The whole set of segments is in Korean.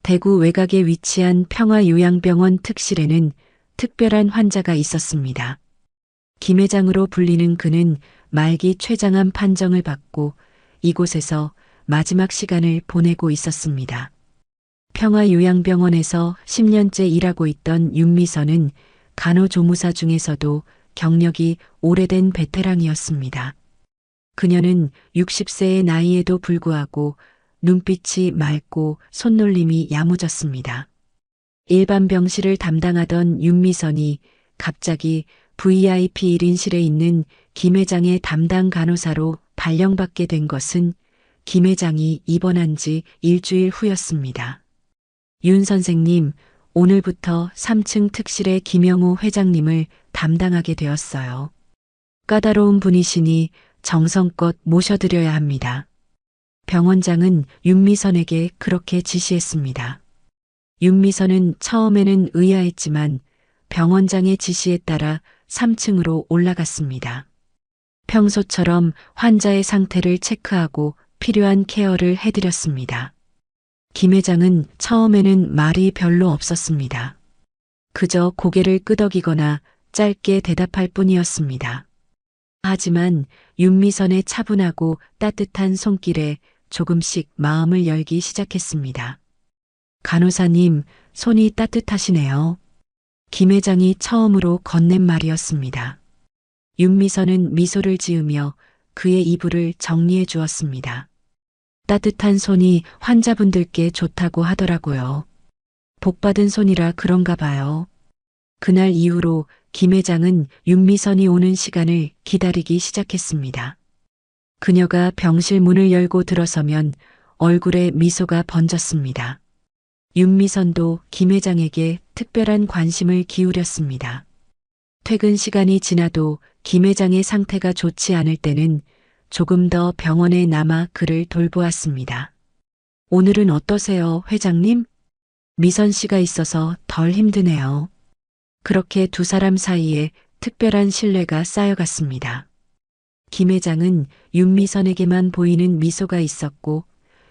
대구 외곽에 위치한 평화요양병원 특실에는 특별한 환자가 있었습니다. 김 회장으로 불리는 그는 말기 췌장암 판정을 받고 이곳에서 마지막 시간을 보내고 있었습니다. 평화요양병원에서 10년째 일하고 있던 윤미선은 간호조무사 중에서도 경력이 오래된 베테랑이었습니다. 그녀는 60세의 나이에도 불구하고 눈빛이 맑고 손놀림이 야무졌습니다. 일반 병실을 담당하던 윤미선이 갑자기 VIP 1인실에 있는 김 회장의 담당 간호사로 발령받게 된 것은 김 회장이 입원한 지 일주일 후였습니다. 윤 선생님, 오늘부터 3층 특실의 김영우 회장님을 담당하게 되었어요. 까다로운 분이시니 정성껏 모셔드려야 합니다. 병원장은 윤미선에게 그렇게 지시했습니다. 윤미선은 처음에는 의아했지만 병원장의 지시에 따라 3층으로 올라갔습니다. 평소처럼 환자의 상태를 체크하고 필요한 케어를 해드렸습니다. 김 회장은 처음에는 말이 별로 없었습니다. 그저 고개를 끄덕이거나 짧게 대답할 뿐이었습니다. 하지만 윤미선의 차분하고 따뜻한 손길에 조금씩 마음을 열기 시작했습니다. 간호사님, 손이 따뜻하시네요. 김 회장이 처음으로 건넨 말이었습니다. 윤미선은 미소를 지으며 그의 이불을 정리해 주었습니다. 따뜻한 손이 환자분들께 좋다고 하더라고요. 복받은 손이라 그런가 봐요. 그날 이후로 김 회장은 윤미선이 오는 시간을 기다리기 시작했습니다. 그녀가 병실 문을 열고 들어서면 얼굴에 미소가 번졌습니다. 윤미선도 김 회장에게 특별한 관심을 기울였습니다. 퇴근 시간이 지나도 김 회장의 상태가 좋지 않을 때는 조금 더 병원에 남아 그를 돌보았습니다. 오늘은 어떠세요, 회장님? 미선 씨가 있어서 덜 힘드네요. 그렇게 두 사람 사이에 특별한 신뢰가 쌓여갔습니다. 김 회장은 윤미선에게만 보이는 미소가 있었고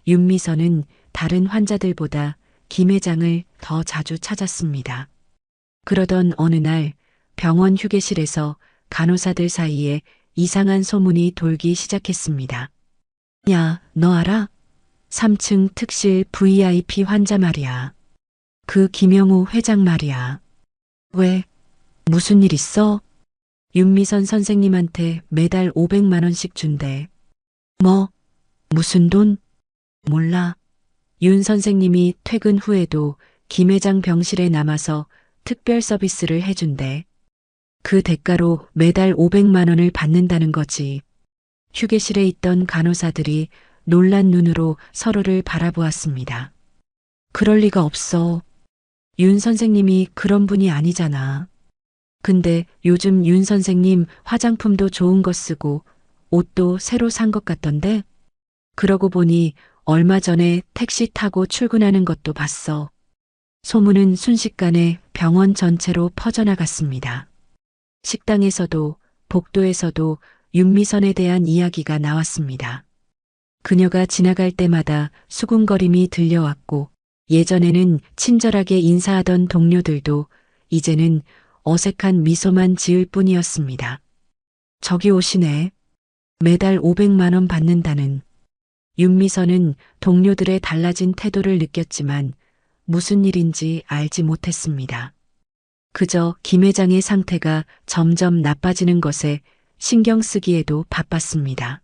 윤미선은 다른 환자들보다 김 회장을 더 자주 찾았습니다. 그러던 어느 날 병원 휴게실에서 간호사들 사이에 이상한 소문이 돌기 시작했습니다. 야, 너 알아? 3층 특실 VIP 환자 말이야. 그 김영우 회장 말이야. 왜? 무슨 일 있어? 윤미선 선생님한테 매달 500만 원씩 준대. 뭐? 무슨 돈? 몰라. 윤 선생님이 퇴근 후에도 김 회장 병실에 남아서 특별 서비스를 해준대. 그 대가로 매달 500만 원을 받는다는 거지. 휴게실에 있던 간호사들이 놀란 눈으로 서로를 바라보았습니다. 그럴 리가 없어. 윤 선생님이 그런 분이 아니잖아. 근데 요즘 윤 선생님 화장품도 좋은 거 쓰고 옷도 새로 산 것 같던데? 그러고 보니 얼마 전에 택시 타고 출근하는 것도 봤어. 소문은 순식간에 병원 전체로 퍼져나갔습니다. 식당에서도 복도에서도 윤미선에 대한 이야기가 나왔습니다. 그녀가 지나갈 때마다 수군거림이 들려왔고 예전에는 친절하게 인사하던 동료들도 이제는 어색한 미소만 지을 뿐이었습니다. 저기 오시네. 매달 500만 원 받는다는. 윤미선은 동료들의 달라진 태도를 느꼈지만 무슨 일인지 알지 못했습니다. 그저 김 회장의 상태가 점점 나빠지는 것에 신경 쓰기에도 바빴습니다.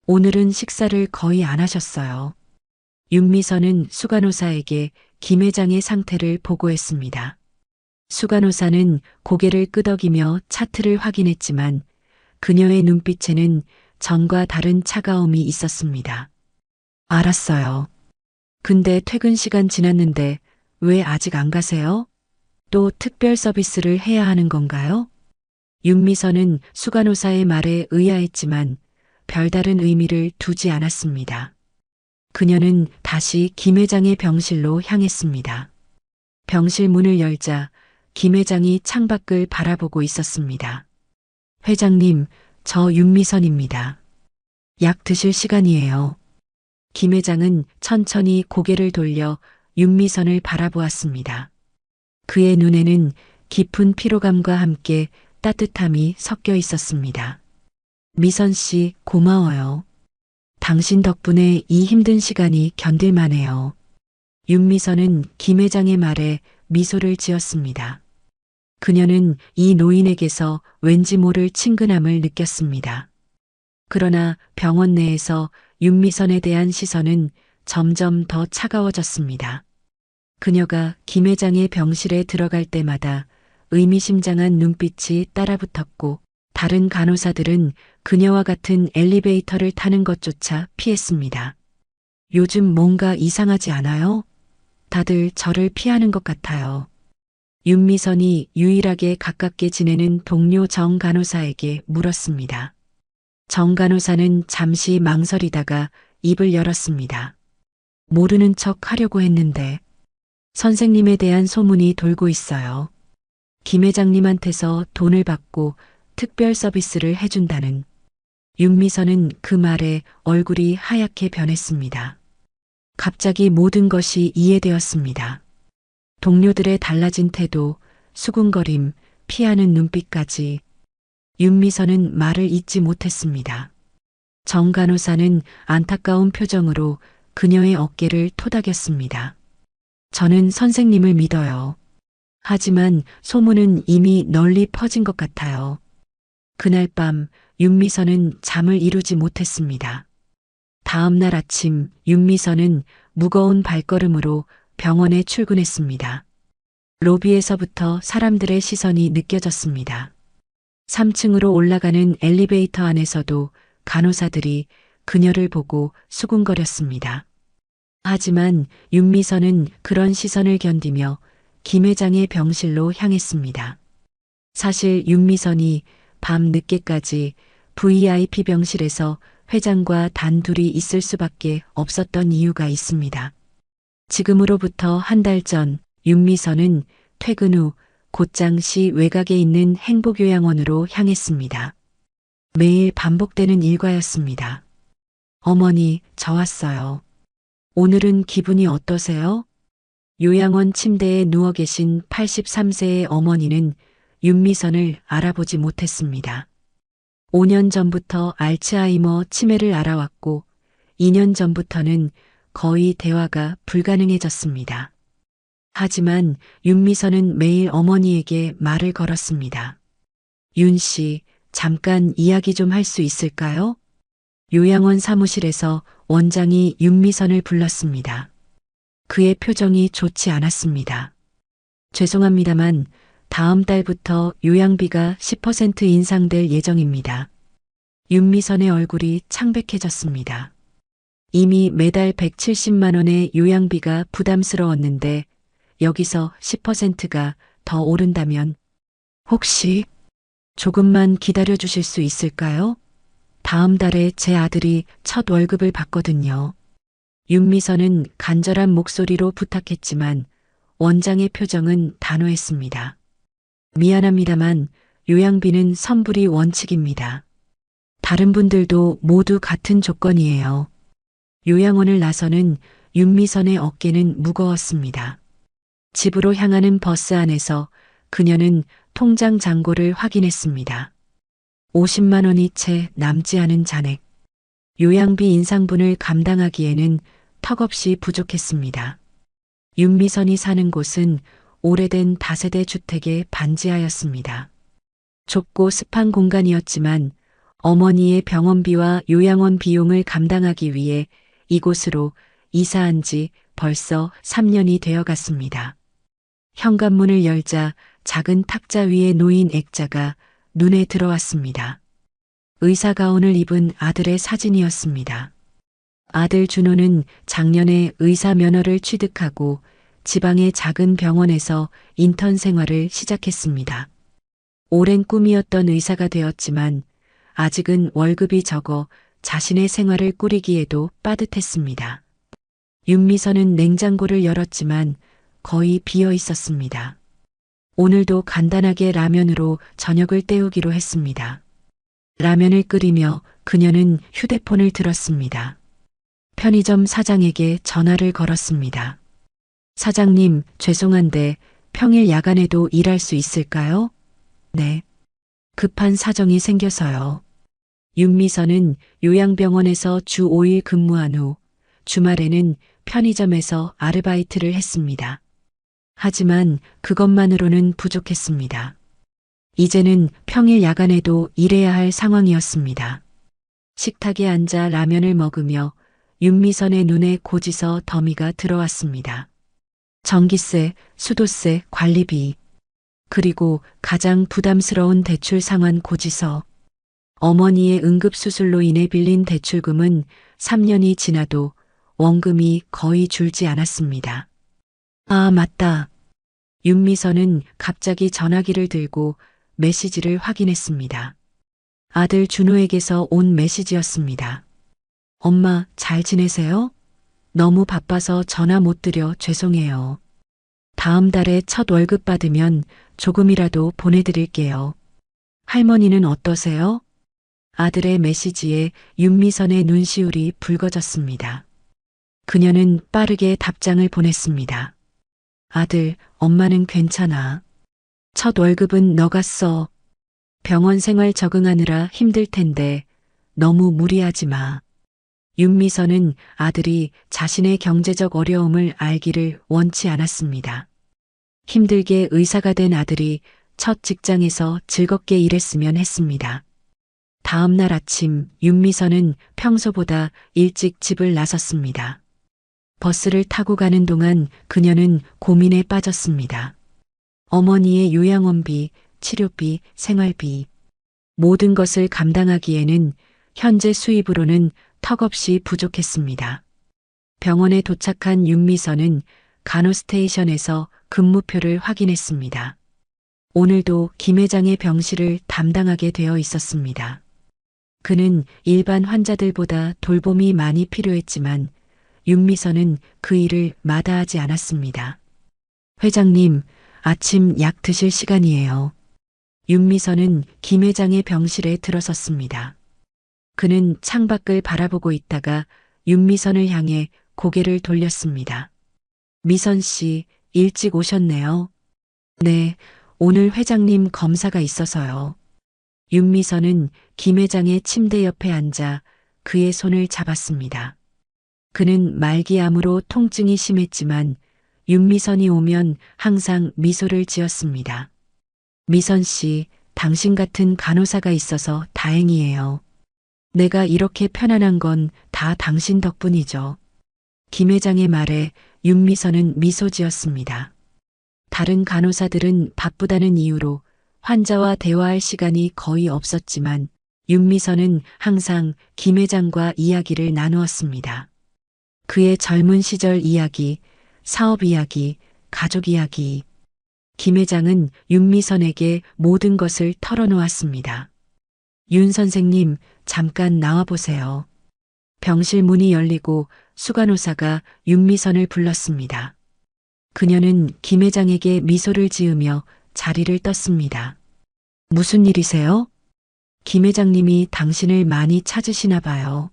오늘은 식사를 거의 안 하셨어요. 윤미선은 수간호사에게 김 회장의 상태를 보고했습니다. 수간호사는 고개를 끄덕이며 차트를 확인했지만 그녀의 눈빛에는 전과 다른 차가움이 있었습니다. 알았어요. 근데 퇴근 시간 지났는데 왜 아직 안 가세요? 또 특별 서비스를 해야 하는 건가요? 윤미선은 수간호사의 말에 의아했지만 별다른 의미를 두지 않았습니다. 그녀는 다시 김 회장의 병실로 향했습니다. 병실 문을 열자 김 회장이 창밖을 바라보고 있었습니다. 회장님, 저 윤미선입니다. 약 드실 시간이에요. 김 회장은 천천히 고개를 돌려 윤미선을 바라보았습니다. 그의 눈에는 깊은 피로감과 함께 따뜻함이 섞여 있었습니다. 미선 씨, 고마워요. 당신 덕분에 이 힘든 시간이 견딜만해요. 윤미선은 김 회장의 말에 미소를 지었습니다. 그녀는 이 노인에게서 왠지 모를 친근함을 느꼈습니다. 그러나 병원 내에서 윤미선에 대한 시선은 점점 더 차가워졌습니다. 그녀가 김 회장의 병실에 들어갈 때마다 의미심장한 눈빛이 따라붙었고 다른 간호사들은 그녀와 같은 엘리베이터를 타는 것조차 피했습니다. 요즘 뭔가 이상하지 않아요? 다들 저를 피하는 것 같아요. 윤미선이 유일하게 가깝게 지내는 동료 정 간호사에게 물었습니다. 정 간호사는 잠시 망설이다가 입을 열었습니다. 모르는 척 하려고 했는데 선생님에 대한 소문이 돌고 있어요. 김 회장님한테서 돈을 받고 특별 서비스를 해준다는. 윤미선은 그 말에 얼굴이 하얗게 변했습니다. 갑자기 모든 것이 이해되었습니다. 동료들의 달라진 태도, 수군거림, 피하는 눈빛까지. 윤미선은 말을 잇지 못했습니다. 정 간호사는 안타까운 표정으로 그녀의 어깨를 토닥였습니다. 저는 선생님을 믿어요. 하지만 소문은 이미 널리 퍼진 것 같아요. 그날 밤 윤미선은 잠을 이루지 못했습니다. 다음 날 아침 윤미선은 무거운 발걸음으로 병원에 출근했습니다. 로비에서부터 사람들의 시선이 느껴졌습니다. 3층으로 올라가는 엘리베이터 안에서도 간호사들이 그녀를 보고 수군거렸습니다. 하지만 윤미선은 그런 시선을 견디며 김 회장의 병실로 향했습니다. 사실 윤미선이 밤 늦게까지 VIP 병실에서 회장과 단둘이 있을 수밖에 없었던 이유가 있습니다. 지금으로부터 한 달 전 윤미선은 퇴근 후 곧장시 외곽에 있는 행복요양원으로 향했습니다. 매일 반복되는 일과였습니다. 어머니, 저 왔어요. 오늘은 기분이 어떠세요? 요양원 침대에 누워 계신 83세의 어머니는 윤미선을 알아보지 못했습니다. 5년 전부터 알츠하이머 치매를 알아왔고 2년 전부터는 거의 대화가 불가능해졌습니다. 하지만 윤미선은 매일 어머니에게 말을 걸었습니다. 윤 씨, 잠깐 이야기 좀 할 수 있을까요? 요양원 사무실에서 원장이 윤미선을 불렀습니다. 그의 표정이 좋지 않았습니다. 죄송합니다만 다음 달부터 요양비가 10% 인상될 예정입니다. 윤미선의 얼굴이 창백해졌습니다. 이미 매달 170만 원의 요양비가 부담스러웠는데 여기서 10%가 더 오른다면 혹시 조금만 기다려 주실 수 있을까요? 다음 달에 제 아들이 첫 월급을 받거든요. 윤미선은 간절한 목소리로 부탁했지만 원장의 표정은 단호했습니다. 미안합니다만 요양비는 선불이 원칙입니다. 다른 분들도 모두 같은 조건이에요. 요양원을 나서는 윤미선의 어깨는 무거웠습니다. 집으로 향하는 버스 안에서 그녀는 통장 잔고를 확인했습니다. 50만 원이 채 남지 않은 잔액. 요양비 인상분을 감당하기에는 턱없이 부족했습니다. 윤미선이 사는 곳은 오래된 다세대 주택의 반지하였습니다. 좁고 습한 공간이었지만 어머니의 병원비와 요양원 비용을 감당하기 위해 이곳으로 이사한 지 벌써 3년이 되어 갔습니다. 현관문을 열자 작은 탁자 위에 놓인 액자가 눈에 들어왔습니다. 의사 가운을 입은 아들의 사진이었습니다. 아들 준호는 작년에 의사 면허를 취득하고 지방의 작은 병원에서 인턴 생활을 시작했습니다. 오랜 꿈이었던 의사가 되었지만 아직은 월급이 적어 자신의 생활을 꾸리기에도 빠듯했습니다. 윤미선은 냉장고를 열었지만 거의 비어 있었습니다. 오늘도 간단하게 라면으로 저녁을 때우기로 했습니다. 라면을 끓이며 그녀는 휴대폰을 들었습니다. 편의점 사장에게 전화를 걸었습니다. 사장님, 죄송한데 평일 야간에도 일할 수 있을까요? 네. 급한 사정이 생겨서요. 윤미선은 요양병원에서 주 5일 근무한 후 주말에는 편의점에서 아르바이트를 했습니다. 하지만 그것만으로는 부족했습니다. 이제는 평일 야간에도 일해야 할 상황이었습니다. 식탁에 앉아 라면을 먹으며 윤미선의 눈에 고지서 더미가 들어왔습니다. 전기세, 수도세, 관리비, 그리고 가장 부담스러운 대출 상환 고지서. 어머니의 응급수술로 인해 빌린 대출금은 3년이 지나도 원금이 거의 줄지 않았습니다. 아, 맞다. 윤미선은 갑자기 전화기를 들고 메시지를 확인했습니다. 아들 준호에게서 온 메시지였습니다. 엄마, 잘 지내세요? 너무 바빠서 전화 못 드려 죄송해요. 다음 달에 첫 월급 받으면 조금이라도 보내드릴게요. 할머니는 어떠세요? 아들의 메시지에 윤미선의 눈시울이 붉어졌습니다. 그녀는 빠르게 답장을 보냈습니다. 아들, 엄마는 괜찮아. 첫 월급은 너가 써. 병원 생활 적응하느라 힘들 텐데 너무 무리하지 마. 윤미선은 아들이 자신의 경제적 어려움을 알기를 원치 않았습니다. 힘들게 의사가 된 아들이 첫 직장에서 즐겁게 일했으면 했습니다. 다음 날 아침 윤미선은 평소보다 일찍 집을 나섰습니다. 버스를 타고 가는 동안 그녀는 고민에 빠졌습니다. 어머니의 요양원비, 치료비, 생활비, 모든 것을 감당하기에는 현재 수입으로는 턱없이 부족했습니다. 병원에 도착한 윤미선은 간호스테이션에서 근무표를 확인했습니다. 오늘도 김 회장의 병실을 담당하게 되어 있었습니다. 그는 일반 환자들보다 돌봄이 많이 필요했지만 윤미선은 그 일을 마다하지 않았습니다. 회장님, 아침 약 드실 시간이에요. 윤미선은 김 회장의 병실에 들어섰습니다. 그는 창밖을 바라보고 있다가 윤미선을 향해 고개를 돌렸습니다. 미선 씨, 일찍 오셨네요. 네, 오늘 회장님 검사가 있어서요. 윤미선은 김 회장의 침대 옆에 앉아 그의 손을 잡았습니다. 그는 말기암으로 통증이 심했지만 윤미선이 오면 항상 미소를 지었습니다. 미선 씨, 당신 같은 간호사가 있어서 다행이에요. 내가 이렇게 편안한 건 다 당신 덕분이죠. 김 회장의 말에 윤미선은 미소 지었습니다. 다른 간호사들은 바쁘다는 이유로 환자와 대화할 시간이 거의 없었지만 윤미선은 항상 김 회장과 이야기를 나누었습니다. 그의 젊은 시절 이야기, 사업 이야기, 가족 이야기. 김 회장은 윤미선에게 모든 것을 털어놓았습니다. 윤 선생님, 잠깐 나와보세요. 병실 문이 열리고 수간호사가 윤미선을 불렀습니다. 그녀는 김 회장에게 미소를 지으며 자리를 떴습니다. 무슨 일이세요? 김 회장님이 당신을 많이 찾으시나 봐요.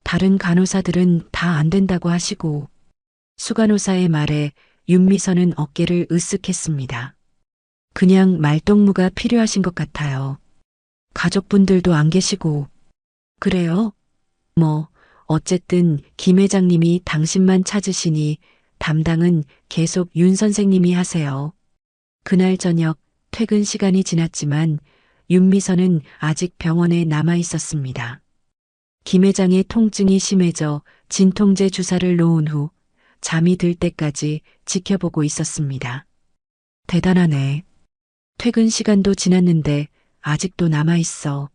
다른 간호사들은 다 안 된다고 하시고. 수간호사의 말에 윤미선은 어깨를 으쓱했습니다. 그냥 말동무가 필요하신 것 같아요. 가족분들도 안 계시고. 그래요? 뭐, 어쨌든 김 회장님이 당신만 찾으시니 담당은 계속 윤 선생님이 하세요. 그날 저녁 퇴근 시간이 지났지만 윤미선은 아직 병원에 남아 있었습니다. 김 회장의 통증이 심해져 진통제 주사를 놓은 후 잠이 들 때까지 지켜보고 있었습니다. 대단하네. 퇴근 시간도 지났는데 아직도 남아 있어.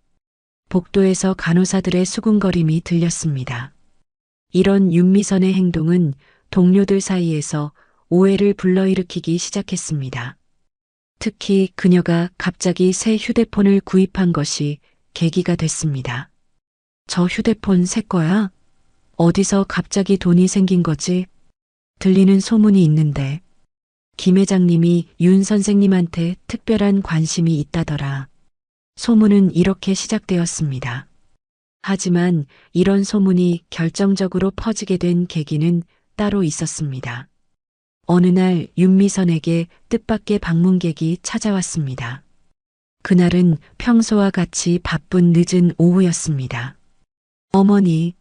복도에서 간호사들의 수군거림이 들렸습니다. 이런 윤미선의 행동은 동료들 사이에서 오해를 불러일으키기 시작했습니다. 특히 그녀가 갑자기 새 휴대폰을 구입한 것이 계기가 됐습니다. 저 휴대폰 새 거야? 어디서 갑자기 돈이 생긴 거지? 들리는 소문이 있는데. 김 회장님이 윤 선생님한테 특별한 관심이 있다더라. 소문은 이렇게 시작되었습니다. 하지만 이런 소문이 결정적으로 퍼지게 된 계기는 따로 있었습니다. 어느 날 윤미선에게 뜻밖의 방문객이 찾아왔습니다. 그날은 평소와 같이 바쁜 늦은 오후였습니다. 어머니,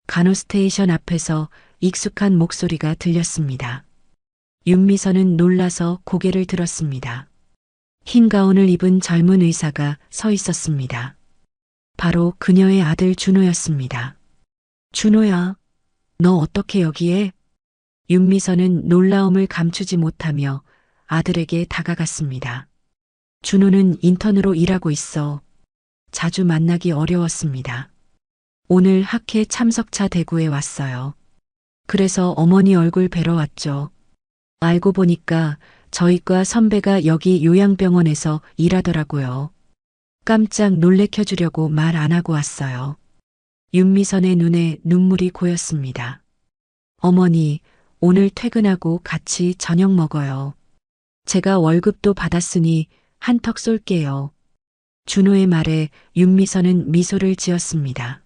간호스테이션 앞에서 익숙한 목소리가 들렸습니다. 윤미선은 놀라서 고개를 들었습니다. 흰 가운을 입은 젊은 의사가 서 있었습니다. 바로 그녀의 아들 준호였습니다. 준호야, 너 어떻게 여기에? 윤미선은 놀라움을 감추지 못하며 아들에게 다가갔습니다. 준호는 인턴으로 일하고 있어. 자주 만나기 어려웠습니다. 오늘 학회 참석차 대구에 왔어요. 그래서 어머니 얼굴 뵈러 왔죠. 알고 보니까 저희과 선배가 여기 요양병원에서 일하더라고요. 깜짝 놀래켜 주려고 말 안 하고 왔어요. 윤미선의 눈에 눈물이 고였습니다. 어머니, 오늘 퇴근하고 같이 저녁 먹어요. 제가 월급도 받았으니 한턱 쏠게요. 준호의 말에 윤미선은 미소를 지었습니다.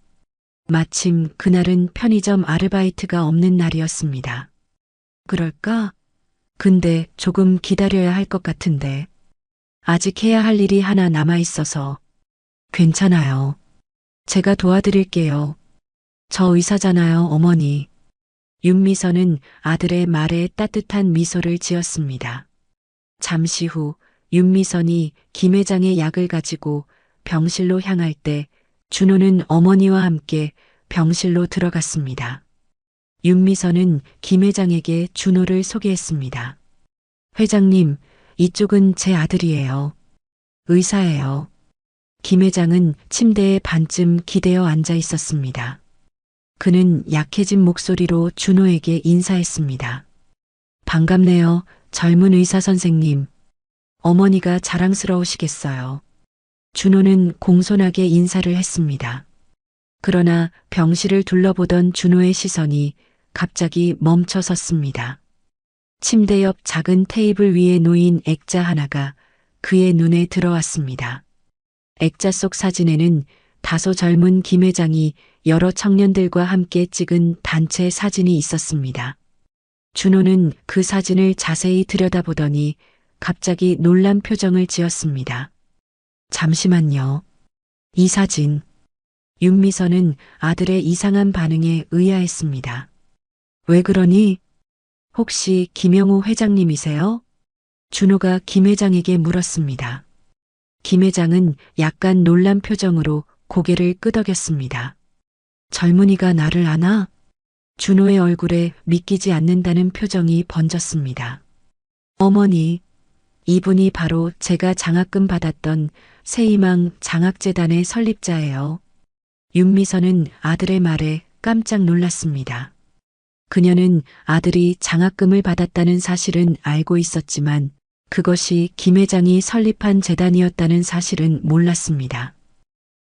마침 그날은 편의점 아르바이트가 없는 날이었습니다. 그럴까? 근데 조금 기다려야 할 것 같은데. 아직 해야 할 일이 하나 남아 있어서. 괜찮아요. 제가 도와드릴게요. 저 의사잖아요, 어머니. 윤미선은 아들의 말에 따뜻한 미소를 지었습니다. 잠시 후 윤미선이 김 회장의 약을 가지고 병실로 향할 때 준호는 어머니와 함께 병실로 들어갔습니다. 윤미선은 김 회장에게 준호를 소개했습니다. 회장님, 이쪽은 제 아들이에요. 의사예요. 김 회장은 침대에 반쯤 기대어 앉아 있었습니다. 그는 약해진 목소리로 준호에게 인사했습니다. 반갑네요, 젊은 의사 선생님. 어머니가 자랑스러우시겠어요. 준호는 공손하게 인사를 했습니다. 그러나 병실을 둘러보던 준호의 시선이 갑자기 멈춰 섰습니다. 침대 옆 작은 테이블 위에 놓인 액자 하나가 그의 눈에 들어왔습니다. 액자 속 사진에는 다소 젊은 김 회장이 여러 청년들과 함께 찍은 단체 사진이 있었습니다. 준호는 그 사진을 자세히 들여다보더니 갑자기 놀란 표정을 지었습니다. 잠시만요. 이 사진. 윤미선은 아들의 이상한 반응에 의아했습니다. 왜 그러니? 혹시 김영우 회장님이세요? 준호가 김 회장에게 물었습니다. 김 회장은 약간 놀란 표정으로 고개를 끄덕였습니다. 젊은이가 나를 아나? 준호의 얼굴에 믿기지 않는다는 표정이 번졌습니다. 어머니, 이분이 바로 제가 장학금 받았던 새희망 장학재단의 설립자예요. 윤미선은 아들의 말에 깜짝 놀랐습니다. 그녀는 아들이 장학금을 받았다는 사실은 알고 있었지만 그것이 김 회장이 설립한 재단이었다는 사실은 몰랐습니다.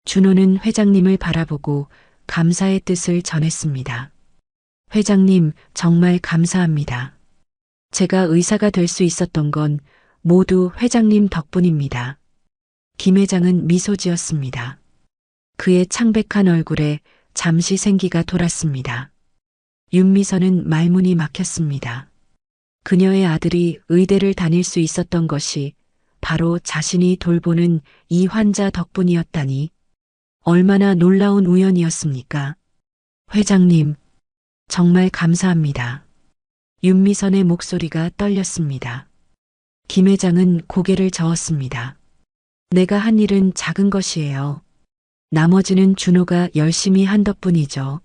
준호는 회장님을 바라보고 감사의 뜻을 전했습니다. 회장님, 정말 감사합니다. 제가 의사가 될 수 있었던 건 모두 회장님 덕분입니다. 김 회장은 미소 지었습니다. 그의 창백한 얼굴에 잠시 생기가 돌았습니다. 윤미선은 말문이 막혔습니다. 그녀의 아들이 의대를 다닐 수 있었던 것이 바로 자신이 돌보는 이 환자 덕분이었다니 얼마나 놀라운 우연이었습니까? 회장님, 정말 감사합니다. 윤미선의 목소리가 떨렸습니다. 김 회장은 고개를 저었습니다. 내가 한 일은 작은 것이에요. 나머지는 준호가 열심히 한 덕분이죠.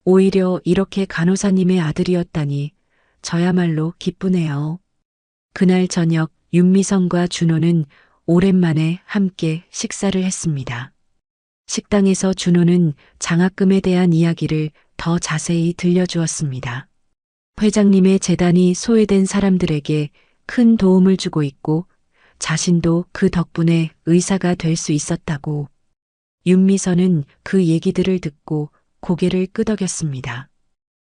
오히려 이렇게 간호사님의 아들이었다니 저야말로 기쁘네요. 그날 저녁 윤미선과 준호는 오랜만에 함께 식사를 했습니다. 식당에서 준호는 장학금에 대한 이야기를 더 자세히 들려주었습니다. 회장님의 재단이 소외된 사람들에게 큰 도움을 주고 있고 자신도 그 덕분에 의사가 될 수 있었다고. 윤미선은 그 얘기들을 듣고 고개를 끄덕였습니다.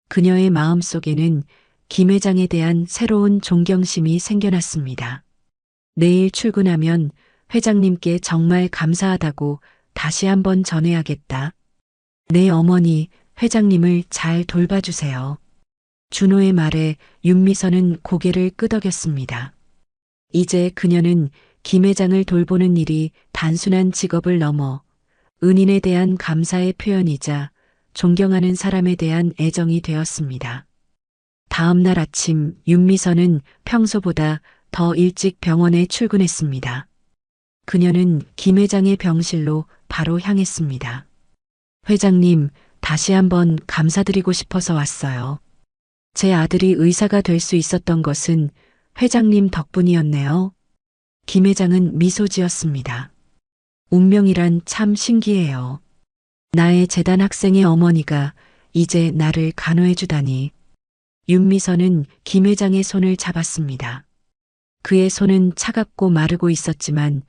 그녀의 마음속에는 김 회장에 대한 새로운 존경심이 생겨났습니다. 내일 출근하면 회장님께 정말 감사하다고 다시 한번 전해야겠다. 내 어머니, 회장님을 잘 돌봐주세요. 준호의 말에 윤미선은 고개를 끄덕였습니다. 이제 그녀는 김 회장을 돌보는 일이 단순한 직업을 넘어 은인에 대한 감사의 표현이자 존경하는 사람에 대한 애정이 되었습니다. 다음 날 아침 윤미선은 평소보다 더 일찍 병원에 출근했습니다. 그녀는 김 회장의 병실로 바로 향했습니다. 회장님, 다시 한번 감사드리고 싶어서 왔어요. 제 아들이 의사가 될 수 있었던 것은 회장님 덕분이었네요. 김 회장은 미소 지었습니다. 운명이란 참 신기해요. 나의 재단 학생의 어머니가 이제 나를 간호해주다니. 윤미선은 김 회장의 손을 잡았습니다. 그의 손은 차갑고 마르고 있었지만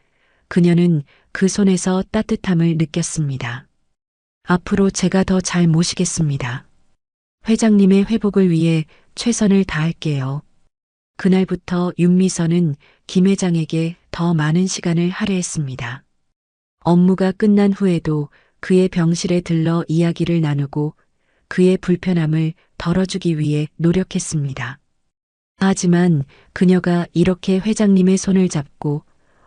그녀는 그 손에서 따뜻함을 느꼈습니다. 앞으로 제가 더 잘 모시겠습니다. 회장님의 회복을 위해 최선을 다할게요. 그날부터 윤미선은 김 회장에게 더 많은 시간을 할애했습니다. 업무가 끝난 후에도 그의 병실에 들러 이야기를 나누고 그의 불편함을 덜어주기 위해 노력했습니다. 하지만 그녀가 이렇게 회장님의 손을 잡고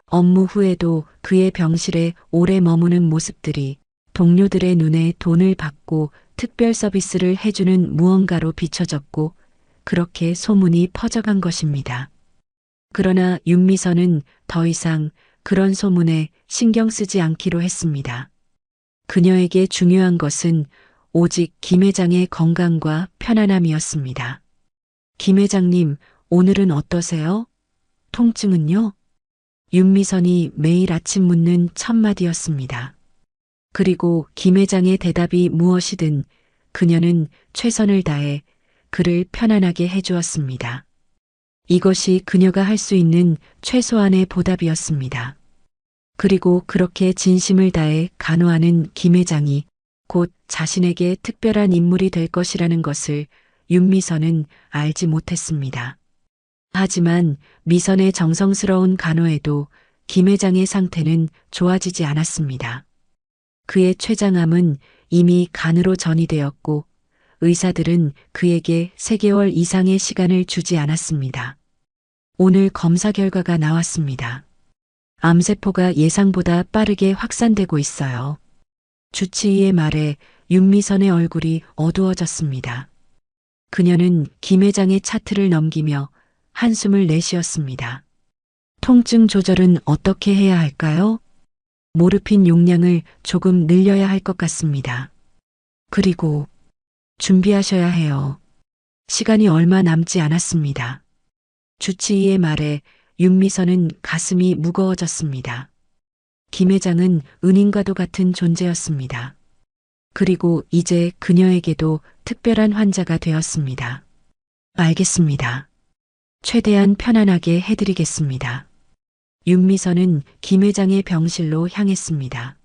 업무 후에도 그의 병실에 오래 머무는 모습들이 동료들의 눈에 돈을 받고 특별 서비스를 해주는 무언가로 비춰졌고 그렇게 소문이 퍼져간 것입니다. 그러나 윤미선은 더 이상 그런 소문에 신경 쓰지 않기로 했습니다. 그녀에게 중요한 것은 오직 김 회장의 건강과 편안함이었습니다. 김 회장님, 오늘은 어떠세요? 통증은요? 윤미선이 매일 아침 묻는 첫 마디였습니다. 그리고 김 회장의 대답이 무엇이든 그녀는 최선을 다해 그를 편안하게 해주었습니다. 이것이 그녀가 할 수 있는 최소한의 보답이었습니다. 그리고 그렇게 진심을 다해 간호하는 김 회장이 곧 자신에게 특별한 인물이 될 것이라는 것을 윤미선은 알지 못했습니다. 하지만 미선의 정성스러운 간호에도 김 회장의 상태는 좋아지지 않았습니다. 그의 췌장암은 이미 간으로 전이되었고 의사들은 그에게 3개월 이상의 시간을 주지 않았습니다. 오늘 검사 결과가 나왔습니다. 암세포가 예상보다 빠르게 확산되고 있어요. 주치의의 말에 윤미선의 얼굴이 어두워졌습니다. 그녀는 김 회장의 차트를 넘기며 한숨을 내쉬었습니다. 통증 조절은 어떻게 해야 할까요? 모르핀 용량을 조금 늘려야 할 것 같습니다. 그리고 준비하셔야 해요. 시간이 얼마 남지 않았습니다. 주치의의 말에 윤미선은 가슴이 무거워졌습니다. 김 회장은 은인과도 같은 존재였습니다. 그리고 이제 그녀에게도 특별한 환자가 되었습니다. 알겠습니다. 최대한 편안하게 해드리겠습니다. 윤미선은 김 회장의 병실로 향했습니다.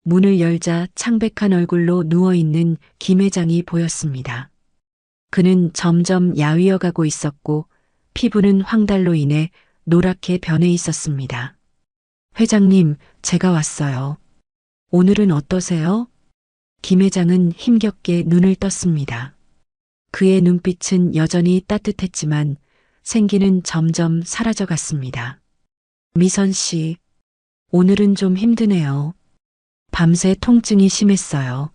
문을 열자 창백한 얼굴로 누워있는 김 회장이 보였습니다. 그는 점점 야위어 가고 있었고 피부는 황달로 인해 노랗게 변해 있었습니다. 회장님, 제가 왔어요. 오늘은 어떠세요? 김 회장은 힘겹게 눈을 떴습니다. 그의 눈빛은 여전히 따뜻했지만 생기는 점점 사라져갔습니다. 미선 씨, 오늘은 좀 힘드네요. 밤새 통증이 심했어요.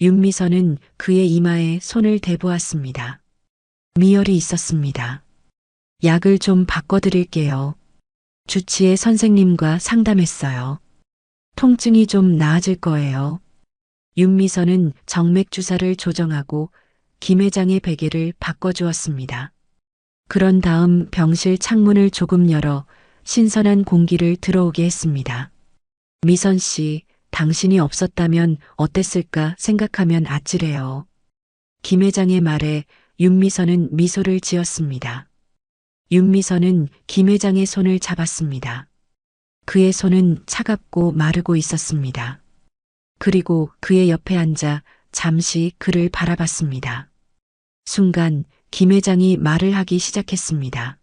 윤미선은 그의 이마에 손을 대보았습니다. 미열이 있었습니다. 약을 좀 바꿔드릴게요. 주치의 선생님과 상담했어요. 통증이 좀 나아질 거예요. 윤미선은 정맥 주사를 조정하고 김 회장의 베개를 바꿔주었습니다. 그런 다음 병실 창문을 조금 열어 신선한 공기를 들어오게 했습니다. 미선 씨, 당신이 없었다면 어땠을까 생각하면 아찔해요. 김 회장의 말에 윤미선은 미소를 지었습니다. 윤미선은 김 회장의 손을 잡았습니다. 그의 손은 차갑고 마르고 있었습니다. 그리고 그의 옆에 앉아 잠시 그를 바라봤습니다. 순간 김 회장이 말을 하기 시작했습니다.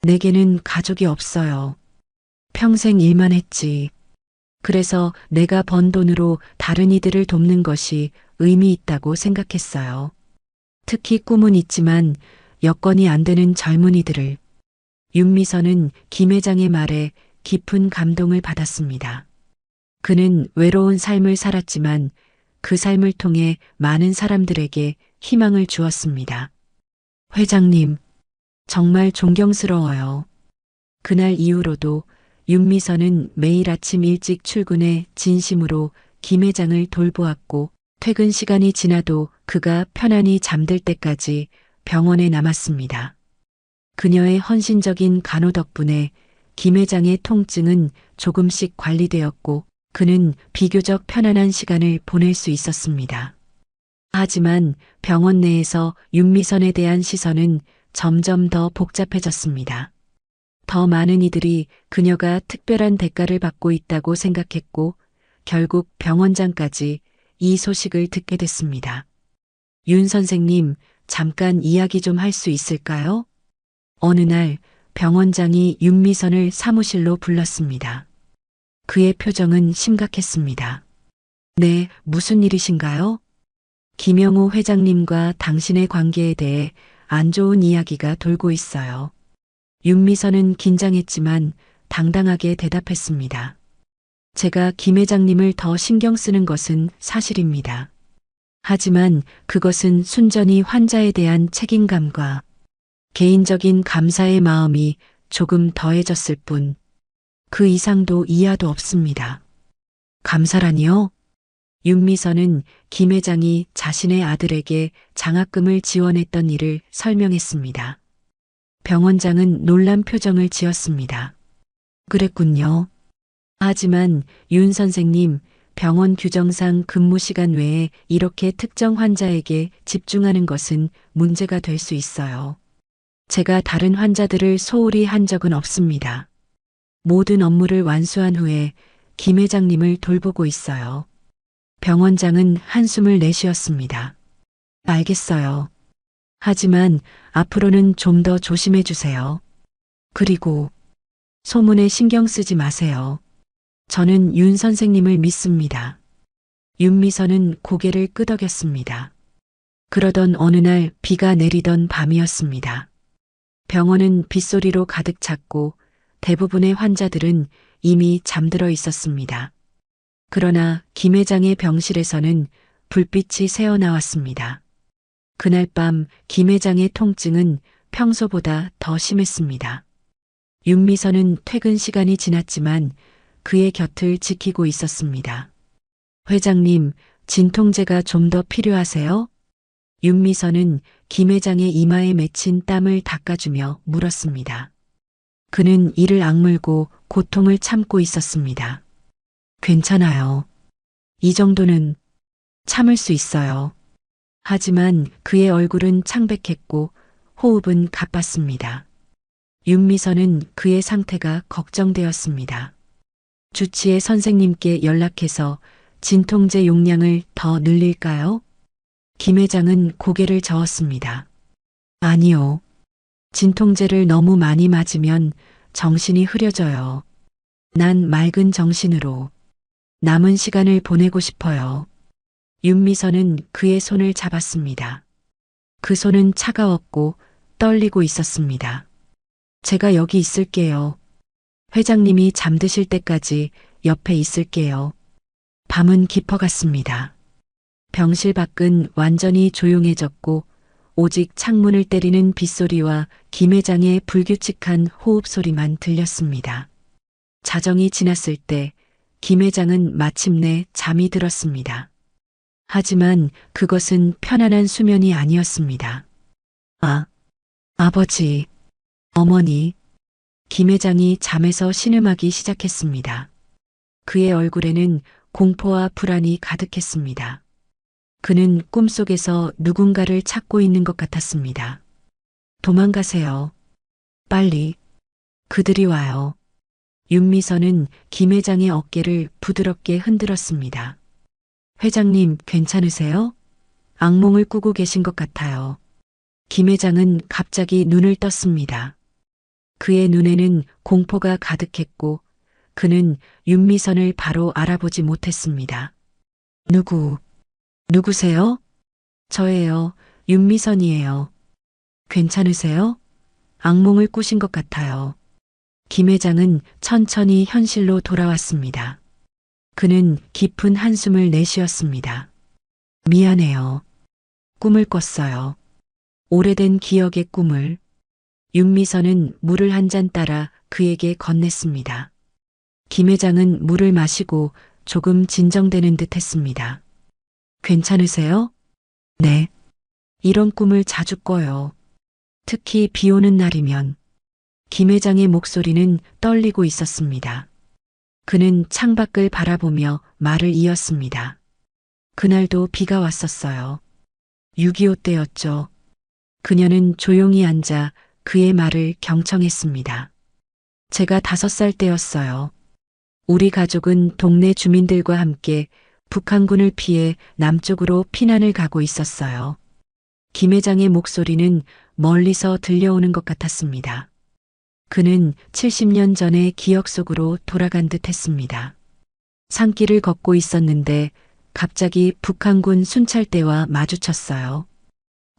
내게는 가족이 없어요. 평생 일만 했지. 그래서 내가 번 돈으로 다른 이들을 돕는 것이 의미 있다고 생각했어요. 특히 꿈은 있지만 여건이 안 되는 젊은이들을. 윤미선은 김 회장의 말에 깊은 감동을 받았습니다. 그는 외로운 삶을 살았지만 그 삶을 통해 많은 사람들에게 희망을 주었습니다. 회장님, 정말 존경스러워요. 그날 이후로도 윤미선은 매일 아침 일찍 출근해 진심으로 김 회장을 돌보았고 퇴근 시간이 지나도 그가 편안히 잠들 때까지 병원에 남았습니다. 그녀의 헌신적인 간호 덕분에 김 회장의 통증은 조금씩 관리되었고 그는 비교적 편안한 시간을 보낼 수 있었습니다. 하지만 병원 내에서 윤미선에 대한 시선은 점점 더 복잡해졌습니다. 더 많은 이들이 그녀가 특별한 대가를 받고 있다고 생각했고 결국 병원장까지 이 소식을 듣게 됐습니다. 윤 선생님, 잠깐 이야기 좀 할 수 있을까요? 어느 날 병원장이 윤미선을 사무실로 불렀습니다. 그의 표정은 심각했습니다. 네, 무슨 일이신가요? 김영우 회장님과 당신의 관계에 대해 안 좋은 이야기가 돌고 있어요. 윤미선은 긴장했지만 당당하게 대답했습니다. 제가 김 회장님을 더 신경 쓰는 것은 사실입니다. 하지만 그것은 순전히 환자에 대한 책임감과 개인적인 감사의 마음이 조금 더해졌을 뿐, 그 이상도 이하도 없습니다. 감사라니요? 윤미선은 김 회장이 자신의 아들에게 장학금을 지원했던 일을 설명했습니다. 병원장은 놀란 표정을 지었습니다. 그랬군요. 하지만 윤 선생님, 병원 규정상 근무 시간 외에 이렇게 특정 환자에게 집중하는 것은 문제가 될 수 있어요. 제가 다른 환자들을 소홀히 한 적은 없습니다. 모든 업무를 완수한 후에 김 회장님을 돌보고 있어요. 병원장은 한숨을 내쉬었습니다. 알겠어요. 하지만 앞으로는 좀 더 조심해 주세요. 그리고 소문에 신경 쓰지 마세요. 저는 윤 선생님을 믿습니다. 윤미선은 고개를 끄덕였습니다. 그러던 어느 날 비가 내리던 밤이었습니다. 병원은 빗소리로 가득 찼고 대부분의 환자들은 이미 잠들어 있었습니다. 그러나 김 회장의 병실에서는 불빛이 새어나왔습니다. 그날 밤 김 회장의 통증은 평소보다 더 심했습니다. 윤미선은 퇴근 시간이 지났지만 그의 곁을 지키고 있었습니다. 회장님, 진통제가 좀 더 필요하세요? 윤미선은 김 회장의 이마에 맺힌 땀을 닦아주며 물었습니다. 그는 이를 악물고 고통을 참고 있었습니다. 괜찮아요. 이 정도는 참을 수 있어요. 하지만 그의 얼굴은 창백했고 호흡은 가빴습니다. 윤미선은 그의 상태가 걱정되었습니다. 주치의 선생님께 연락해서 진통제 용량을 더 늘릴까요? 김 회장은 고개를 저었습니다. 아니요. 진통제를 너무 많이 맞으면 정신이 흐려져요. 난 맑은 정신으로 남은 시간을 보내고 싶어요. 윤미선은 그의 손을 잡았습니다. 그 손은 차가웠고 떨리고 있었습니다. 제가 여기 있을게요. 회장님이 잠드실 때까지 옆에 있을게요. 밤은 깊어갔습니다. 병실 밖은 완전히 조용해졌고 오직 창문을 때리는 빗소리와 김 회장의 불규칙한 호흡 소리만 들렸습니다. 자정이 지났을 때 김 회장은 마침내 잠이 들었습니다. 하지만 그것은 편안한 수면이 아니었습니다. 아버지, 어머니, 김 회장이 잠에서 신음하기 시작했습니다. 그의 얼굴에는 공포와 불안이 가득했습니다. 그는 꿈속에서 누군가를 찾고 있는 것 같았습니다. 도망가세요. 빨리. 그들이 와요. 윤미선은 김 회장의 어깨를 부드럽게 흔들었습니다. 회장님, 괜찮으세요? 악몽을 꾸고 계신 것 같아요. 김 회장은 갑자기 눈을 떴습니다. 그의 눈에는 공포가 가득했고 그는 윤미선을 바로 알아보지 못했습니다. 누구세요? 저예요. 윤미선이에요. 괜찮으세요? 악몽을 꾸신 것 같아요. 김 회장은 천천히 현실로 돌아왔습니다. 그는 깊은 한숨을 내쉬었습니다. 미안해요. 꿈을 꿨어요. 오래된 기억의 꿈을. 윤미선은 물을 한 잔 따라 그에게 건넸습니다. 김 회장은 물을 마시고 조금 진정되는 듯 했습니다. 괜찮으세요? 네. 이런 꿈을 자주 꿔요. 특히 비 오는 날이면. 김 회장의 목소리는 떨리고 있었습니다. 그는 창밖을 바라보며 말을 이었습니다. 그날도 비가 왔었어요. 6.25 때였죠. 그녀는 조용히 앉아 그의 말을 경청했습니다. 제가 5살 때였어요. 우리 가족은 동네 주민들과 함께 북한군을 피해 남쪽으로 피난을 가고 있었어요. 김 회장의 목소리는 멀리서 들려오는 것 같았습니다. 그는 70년 전의 기억 속으로 돌아간 듯 했습니다. 산길을 걷고 있었는데 갑자기 북한군 순찰대와 마주쳤어요.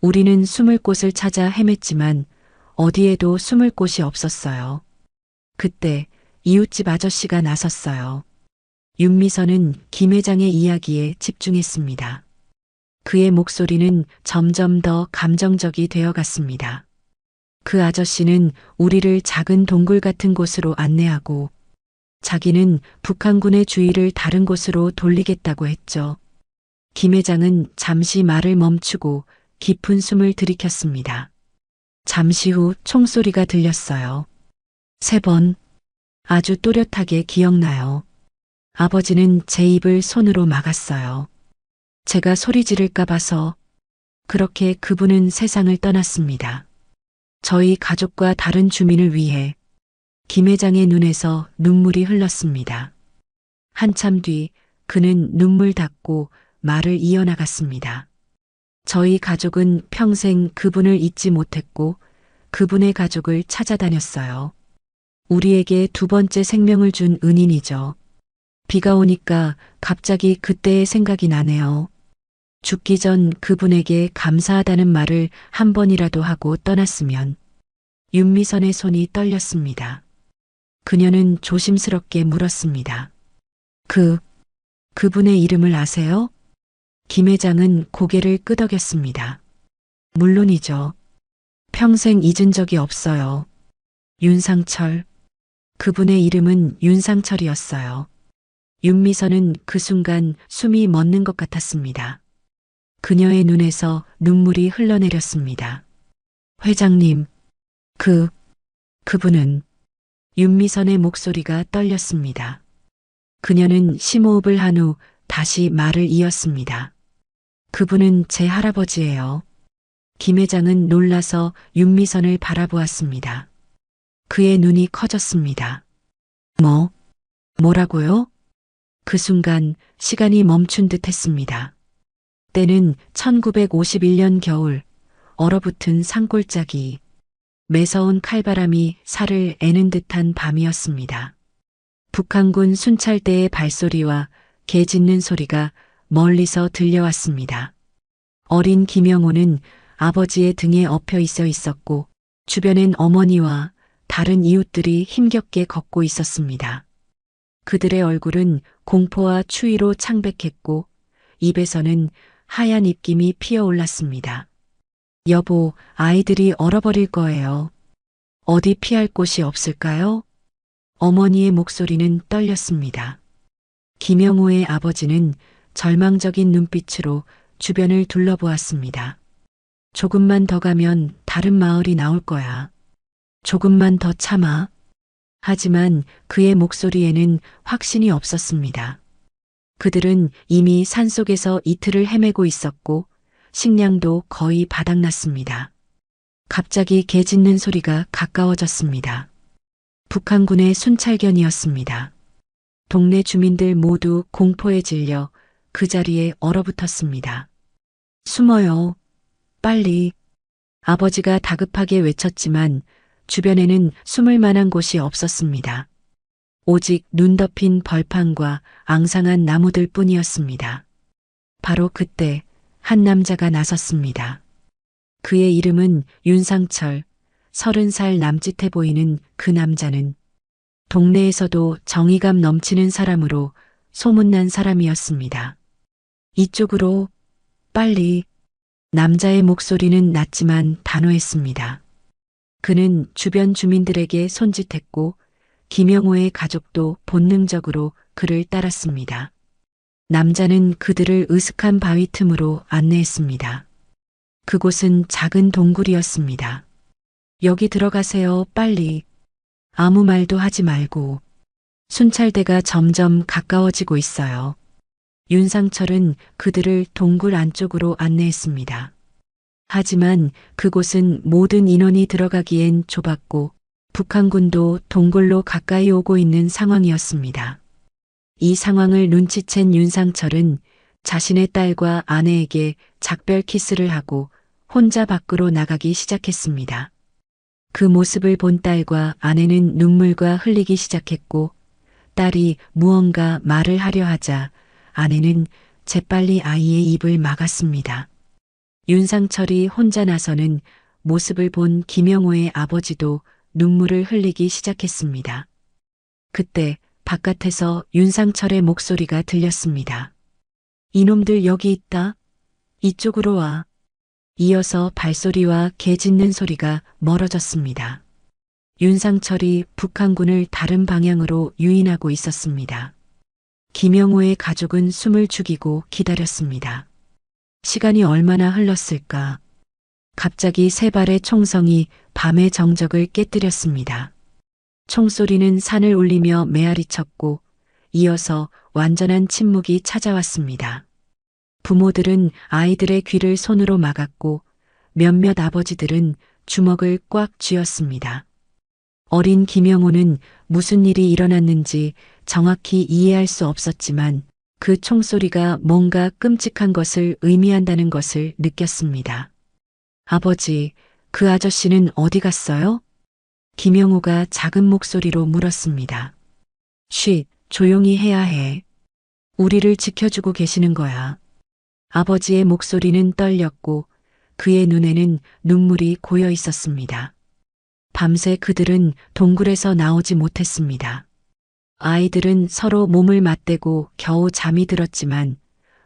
우리는 숨을 곳을 찾아 헤맸지만 어디에도 숨을 곳이 없었어요. 그때 이웃집 아저씨가 나섰어요. 윤미선은 김 회장의 이야기에 집중했습니다. 그의 목소리는 점점 더 감정적이 되어갔습니다. 그 아저씨는 우리를 작은 동굴 같은 곳으로 안내하고 자기는 북한군의 주의를 다른 곳으로 돌리겠다고 했죠. 김 회장은 잠시 말을 멈추고 깊은 숨을 들이켰습니다. 잠시 후 총소리가 들렸어요. 3번. 아주 또렷하게 기억나요. 아버지는 제 입을 손으로 막았어요. 제가 소리 지를까 봐서. 그렇게 그분은 세상을 떠났습니다. 저희 가족과 다른 주민을 위해. 김 회장의 눈에서 눈물이 흘렀습니다. 한참 뒤 그는 눈물 닦고 말을 이어나갔습니다. 저희 가족은 평생 그분을 잊지 못했고 그분의 가족을 찾아다녔어요. 우리에게 2번째 생명을 준 은인이죠. 비가 오니까 갑자기 그때의 생각이 나네요. 죽기 전 그분에게 감사하다는 말을 한 번이라도 하고 떠났으면. 윤미선의 손이 떨렸습니다. 그녀는 조심스럽게 물었습니다. 그분의 이름을 아세요? 김 회장은 고개를 끄덕였습니다. 물론이죠. 평생 잊은 적이 없어요. 윤상철. 그분의 이름은 윤상철이었어요. 윤미선은 그 순간 숨이 멎는 것 같았습니다. 그녀의 눈에서 눈물이 흘러내렸습니다. 회장님, 그분은. 윤미선의 목소리가 떨렸습니다. 그녀는 심호흡을 한 후 다시 말을 이었습니다. 그분은 제 할아버지예요. 김 회장은 놀라서 윤미선을 바라보았습니다. 그의 눈이 커졌습니다. 뭐라고요? 그 순간 시간이 멈춘 듯 했습니다. 때는 1951년 겨울, 얼어붙은 산골짜기, 매서운 칼바람이 살을 애는 듯한 밤이었습니다. 북한군 순찰대의 발소리와 개 짖는 소리가 멀리서 들려왔습니다. 어린 김영호는 아버지의 등에 엎여 있었고 주변엔 어머니와 다른 이웃들이 힘겹게 걷고 있었습니다. 그들의 얼굴은 공포와 추위로 창백했고 입에서는 하얀 입김이 피어올랐습니다. 여보, 아이들이 얼어버릴 거예요. 어디 피할 곳이 없을까요? 어머니의 목소리는 떨렸습니다. 김영호의 아버지는 절망적인 눈빛으로 주변을 둘러보았습니다. 조금만 더 가면 다른 마을이 나올 거야. 조금만 더 참아. 하지만 그의 목소리에는 확신이 없었습니다. 그들은 이미 산속에서 이틀을 헤매고 있었고 식량도 거의 바닥났습니다. 갑자기 개 짖는 소리가 가까워졌습니다. 북한군의 순찰견이었습니다. 동네 주민들 모두 공포에 질려 그 자리에 얼어붙었습니다. 숨어요. 빨리. 아버지가 다급하게 외쳤지만 주변에는 숨을 만한 곳이 없었습니다. 오직 눈 덮인 벌판과 앙상한 나무들 뿐이었습니다. 바로 그때 한 남자가 나섰습니다. 그의 이름은 윤상철. 30살 남짓해 보이는 그 남자는 동네에서도 정의감 넘치는 사람으로 소문난 사람이었습니다. 이쪽으로, 빨리. 남자의 목소리는 낮지만 단호했습니다. 그는 주변 주민들에게 손짓했고 김영호의 가족도 본능적으로 그를 따랐습니다. 남자는 그들을 으슥한 바위 틈으로 안내했습니다. 그곳은 작은 동굴이었습니다. 여기 들어가세요, 빨리. 아무 말도 하지 말고. 순찰대가 점점 가까워지고 있어요. 윤상철은 그들을 동굴 안쪽으로 안내했습니다. 하지만 그곳은 모든 인원이 들어가기엔 좁았고 북한군도 동굴로 가까이 오고 있는 상황이었습니다. 이 상황을 눈치챈 윤상철은 자신의 딸과 아내에게 작별 키스를 하고 혼자 밖으로 나가기 시작했습니다. 그 모습을 본 딸과 아내는 눈물과 흘리기 시작했고 딸이 무언가 말을 하려 하자 아내는 재빨리 아이의 입을 막았습니다. 윤상철이 혼자 나서는 모습을 본 김영호의 아버지도 눈물을 흘리기 시작했습니다. 그때 바깥에서 윤상철의 목소리가 들렸습니다. 이놈들 여기 있다. 이쪽으로 와. 이어서 발소리와 개 짖는 소리가 멀어졌습니다. 윤상철이 북한군을 다른 방향으로 유인하고 있었습니다. 김영호의 가족은 숨을 죽이고 기다렸습니다. 시간이 얼마나 흘렀을까? 갑자기 세 발의 총성이 밤의 정적을 깨뜨렸습니다. 총소리는 산을 울리며 메아리쳤고 이어서 완전한 침묵이 찾아왔습니다. 부모들은 아이들의 귀를 손으로 막았고 몇몇 아버지들은 주먹을 꽉 쥐었습니다. 어린 김영호는 무슨 일이 일어났는지 정확히 이해할 수 없었지만 그 총소리가 뭔가 끔찍한 것을 의미한다는 것을 느꼈습니다. 아버지, 그 아저씨는 어디 갔어요? 김영호가 작은 목소리로 물었습니다. 쉿, 조용히 해야 해. 우리를 지켜주고 계시는 거야. 아버지의 목소리는 떨렸고 그의 눈에는 눈물이 고여 있었습니다. 밤새 그들은 동굴에서 나오지 못했습니다. 아이들은 서로 몸을 맞대고 겨우 잠이 들었지만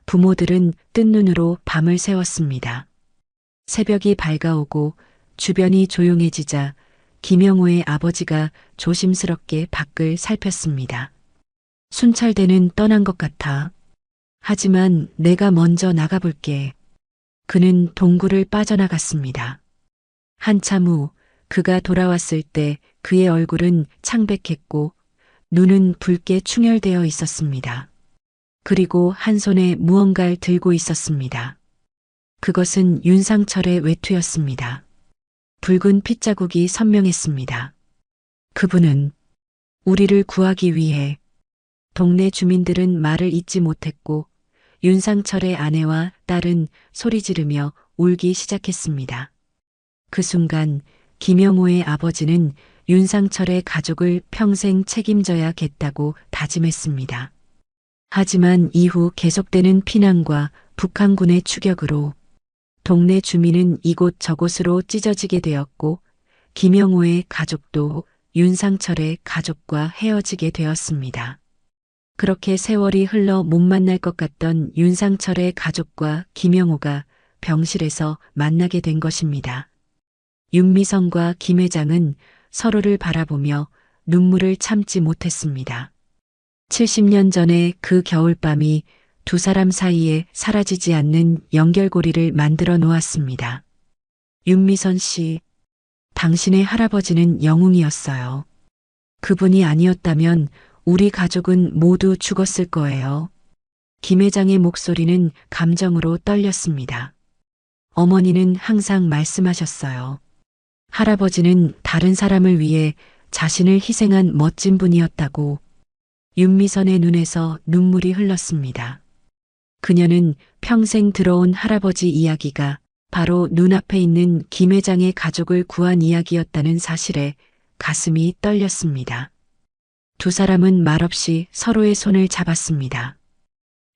부모들은 뜬 눈으로 밤을 새웠습니다. 새벽이 밝아오고 주변이 조용해지자 김영호의 아버지가 조심스럽게 밖을 살폈습니다. 순찰대는 떠난 것 같아. 하지만 내가 먼저 나가볼게. 그는 동굴을 빠져나갔습니다. 한참 후 그가 돌아왔을 때 그의 얼굴은 창백했고 눈은 붉게 충혈되어 있었습니다. 그리고 한 손에 무언가를 들고 있었습니다. 그것은 윤상철의 외투였습니다. 붉은 핏자국이 선명했습니다. 그분은 우리를 구하기 위해. 동네 주민들은 말을 잇지 못했고 윤상철의 아내와 딸은 소리 지르며 울기 시작했습니다. 그 순간 김영호의 아버지는 윤상철의 가족을 평생 책임져야겠다고 다짐했습니다. 하지만 이후 계속되는 피난과 북한군의 추격으로 동네 주민은 이곳저곳으로 찢어지게 되었고 김영호의 가족도 윤상철의 가족과 헤어지게 되었습니다. 그렇게 세월이 흘러 못 만날 것 같던 윤상철의 가족과 김영호가 병실에서 만나게 된 것입니다. 윤미성과 김 회장은 서로를 바라보며 눈물을 참지 못했습니다. 70년 전에 그 겨울밤이 두 사람 사이에 사라지지 않는 연결고리를 만들어 놓았습니다. 윤미선 씨, 당신의 할아버지는 영웅이었어요. 그분이 아니었다면 우리 가족은 모두 죽었을 거예요. 김 회장의 목소리는 감정으로 떨렸습니다. 어머니는 항상 말씀하셨어요. 할아버지는 다른 사람을 위해 자신을 희생한 멋진 분이었다고. 윤미선의 눈에서 눈물이 흘렀습니다. 그녀는 평생 들어온 할아버지 이야기가 바로 눈앞에 있는 김 회장의 가족을 구한 이야기였다는 사실에 가슴이 떨렸습니다. 두 사람은 말없이 서로의 손을 잡았습니다.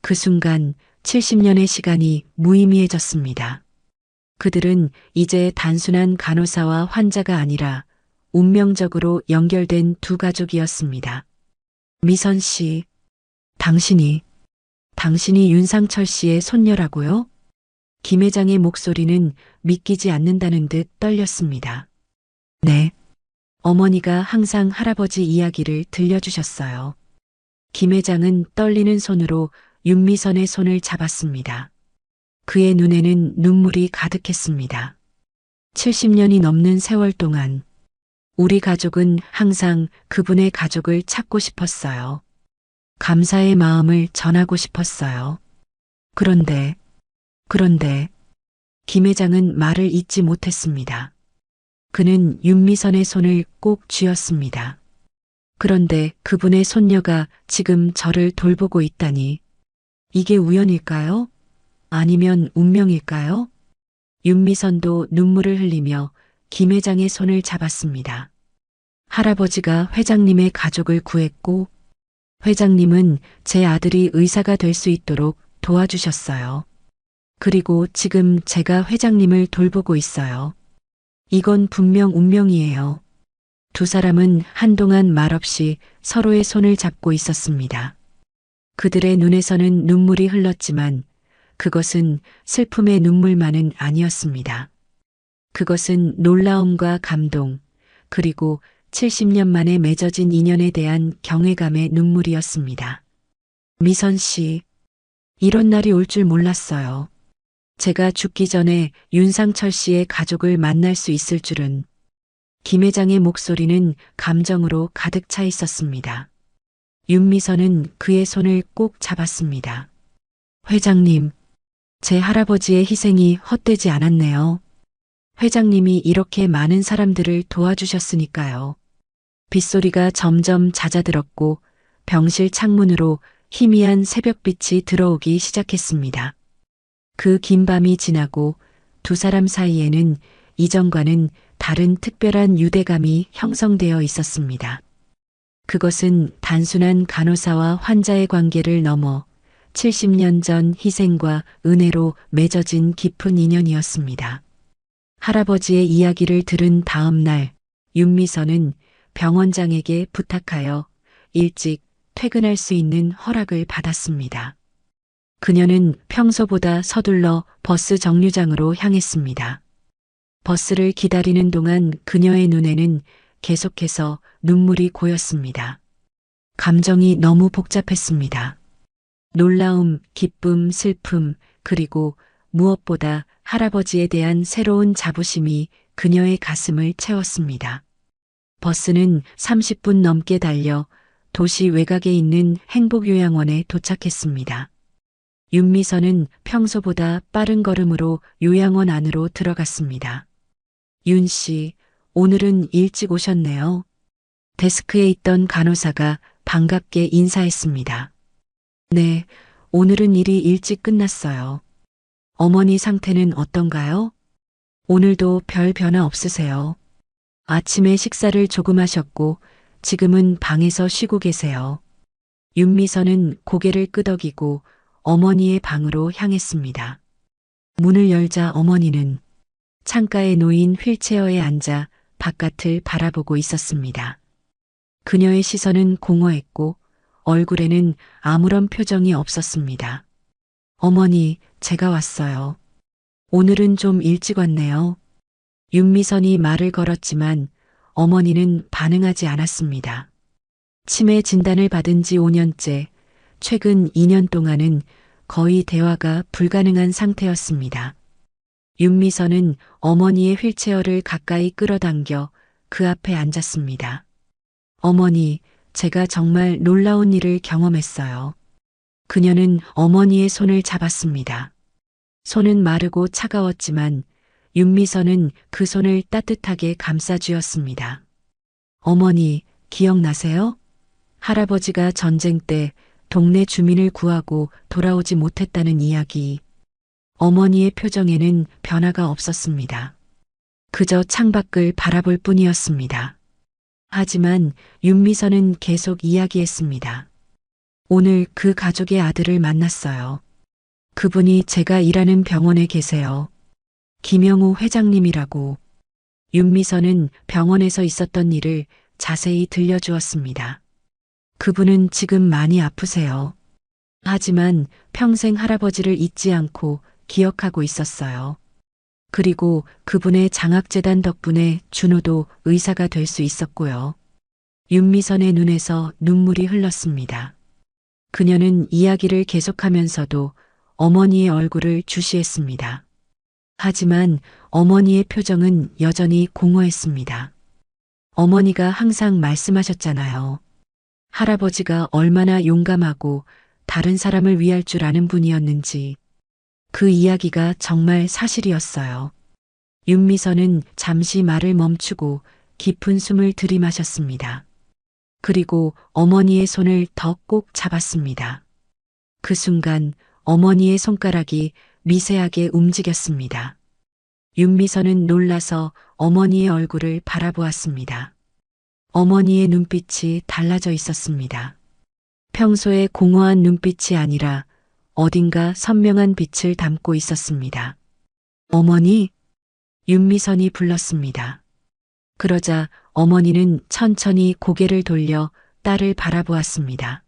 그 순간 70년의 시간이 무의미해졌습니다. 그들은 이제 단순한 간호사와 환자가 아니라 운명적으로 연결된 두 가족이었습니다. 미선 씨, 당신이 윤상철 씨의 손녀라고요? 김 회장의 목소리는 믿기지 않는다는 듯 떨렸습니다. 네. 어머니가 항상 할아버지 이야기를 들려주셨어요. 김 회장은 떨리는 손으로 윤미선의 손을 잡았습니다. 그의 눈에는 눈물이 가득했습니다. 70년이 넘는 세월 동안 우리 가족은 항상 그분의 가족을 찾고 싶었어요. 감사의 마음을 전하고 싶었어요. 그런데 김 회장은 말을 잇지 못했습니다. 그는 윤미선의 손을 꼭 쥐었습니다. 그런데 그분의 손녀가 지금 저를 돌보고 있다니. 이게 우연일까요? 아니면 운명일까요? 윤미선도 눈물을 흘리며 김 회장의 손을 잡았습니다. 할아버지가 회장님의 가족을 구했고 회장님은 제 아들이 의사가 될 수 있도록 도와주셨어요. 그리고 지금 제가 회장님을 돌보고 있어요. 이건 분명 운명이에요. 두 사람은 한동안 말없이 서로의 손을 잡고 있었습니다. 그들의 눈에서는 눈물이 흘렀지만 그것은 슬픔의 눈물만은 아니었습니다. 그것은 놀라움과 감동, 그리고 70년 만에 맺어진 인연에 대한 경외감의 눈물이었습니다. 미선 씨, 이런 날이 올 줄 몰랐어요. 제가 죽기 전에 윤상철 씨의 가족을 만날 수 있을 줄은. 김 회장의 목소리는 감정으로 가득 차 있었습니다. 윤미선은 그의 손을 꼭 잡았습니다. 회장님, 제 할아버지의 희생이 헛되지 않았네요. 회장님이 이렇게 많은 사람들을 도와주셨으니까요. 빗소리가 점점 잦아들었고 병실 창문으로 희미한 새벽빛이 들어오기 시작했습니다. 그 긴 밤이 지나고 두 사람 사이에는 이전과는 다른 특별한 유대감이 형성되어 있었습니다. 그것은 단순한 간호사와 환자의 관계를 넘어 70년 전 희생과 은혜로 맺어진 깊은 인연이었습니다. 할아버지의 이야기를 들은 다음 날, 윤미선은 병원장에게 부탁하여 일찍 퇴근할 수 있는 허락을 받았습니다. 그녀는 평소보다 서둘러 버스 정류장으로 향했습니다. 버스를 기다리는 동안 그녀의 눈에는 계속해서 눈물이 고였습니다. 감정이 너무 복잡했습니다. 놀라움, 기쁨, 슬픔, 그리고 무엇보다 할아버지에 대한 새로운 자부심이 그녀의 가슴을 채웠습니다. 버스는 30분 넘게 달려 도시 외곽에 있는 행복요양원에 도착했습니다. 윤미선은 평소보다 빠른 걸음으로 요양원 안으로 들어갔습니다. 윤 씨, 오늘은 일찍 오셨네요. 데스크에 있던 간호사가 반갑게 인사했습니다. 네, 오늘은 일이 일찍 끝났어요. 어머니 상태는 어떤가요? 오늘도 별 변화 없으세요. 아침에 식사를 조금 하셨고 지금은 방에서 쉬고 계세요. 윤미선은 고개를 끄덕이고 어머니의 방으로 향했습니다. 문을 열자 어머니는 창가에 놓인 휠체어에 앉아 바깥을 바라보고 있었습니다. 그녀의 시선은 공허했고 얼굴에는 아무런 표정이 없었습니다. 어머니, 제가 왔어요. 오늘은 좀 일찍 왔네요. 윤미선이 말을 걸었지만 어머니는 반응하지 않았습니다. 치매 진단을 받은 지 5년째, 최근 2년 동안은 거의 대화가 불가능한 상태였습니다. 윤미선은 어머니의 휠체어를 가까이 끌어당겨 그 앞에 앉았습니다. 어머니, 제가 정말 놀라운 일을 경험했어요. 그녀는 어머니의 손을 잡았습니다. 손은 마르고 차가웠지만 윤미선은 그 손을 따뜻하게 감싸주었습니다. 어머니, 기억나세요? 할아버지가 전쟁 때 동네 주민을 구하고 돌아오지 못했다는 이야기. 어머니의 표정에는 변화가 없었습니다. 그저 창밖을 바라볼 뿐이었습니다. 하지만 윤미선은 계속 이야기했습니다. 오늘 그 가족의 아들을 만났어요. 그분이 제가 일하는 병원에 계세요. 김영우 회장님이라고. 윤미선은 병원에서 있었던 일을 자세히 들려주었습니다. 그분은 지금 많이 아프세요. 하지만 평생 할아버지를 잊지 않고 기억하고 있었어요. 그리고 그분의 장학재단 덕분에 준호도 의사가 될 수 있었고요. 윤미선의 눈에서 눈물이 흘렀습니다. 그녀는 이야기를 계속하면서도 어머니의 얼굴을 주시했습니다. 하지만 어머니의 표정은 여전히 공허했습니다. 어머니가 항상 말씀하셨잖아요. 할아버지가 얼마나 용감하고 다른 사람을 위할 줄 아는 분이었는지. 그 이야기가 정말 사실이었어요. 윤미선은 잠시 말을 멈추고 깊은 숨을 들이마셨습니다. 그리고 어머니의 손을 더 꼭 잡았습니다. 그 순간 어머니의 손가락이 미세하게 움직였습니다. 윤미선은 놀라서 어머니의 얼굴을 바라보았습니다. 어머니의 눈빛이 달라져 있었습니다. 평소의 공허한 눈빛이 아니라 어딘가 선명한 빛을 담고 있었습니다. 어머니? 윤미선이 불렀습니다. 그러자 어머니는 천천히 고개를 돌려 딸을 바라보았습니다.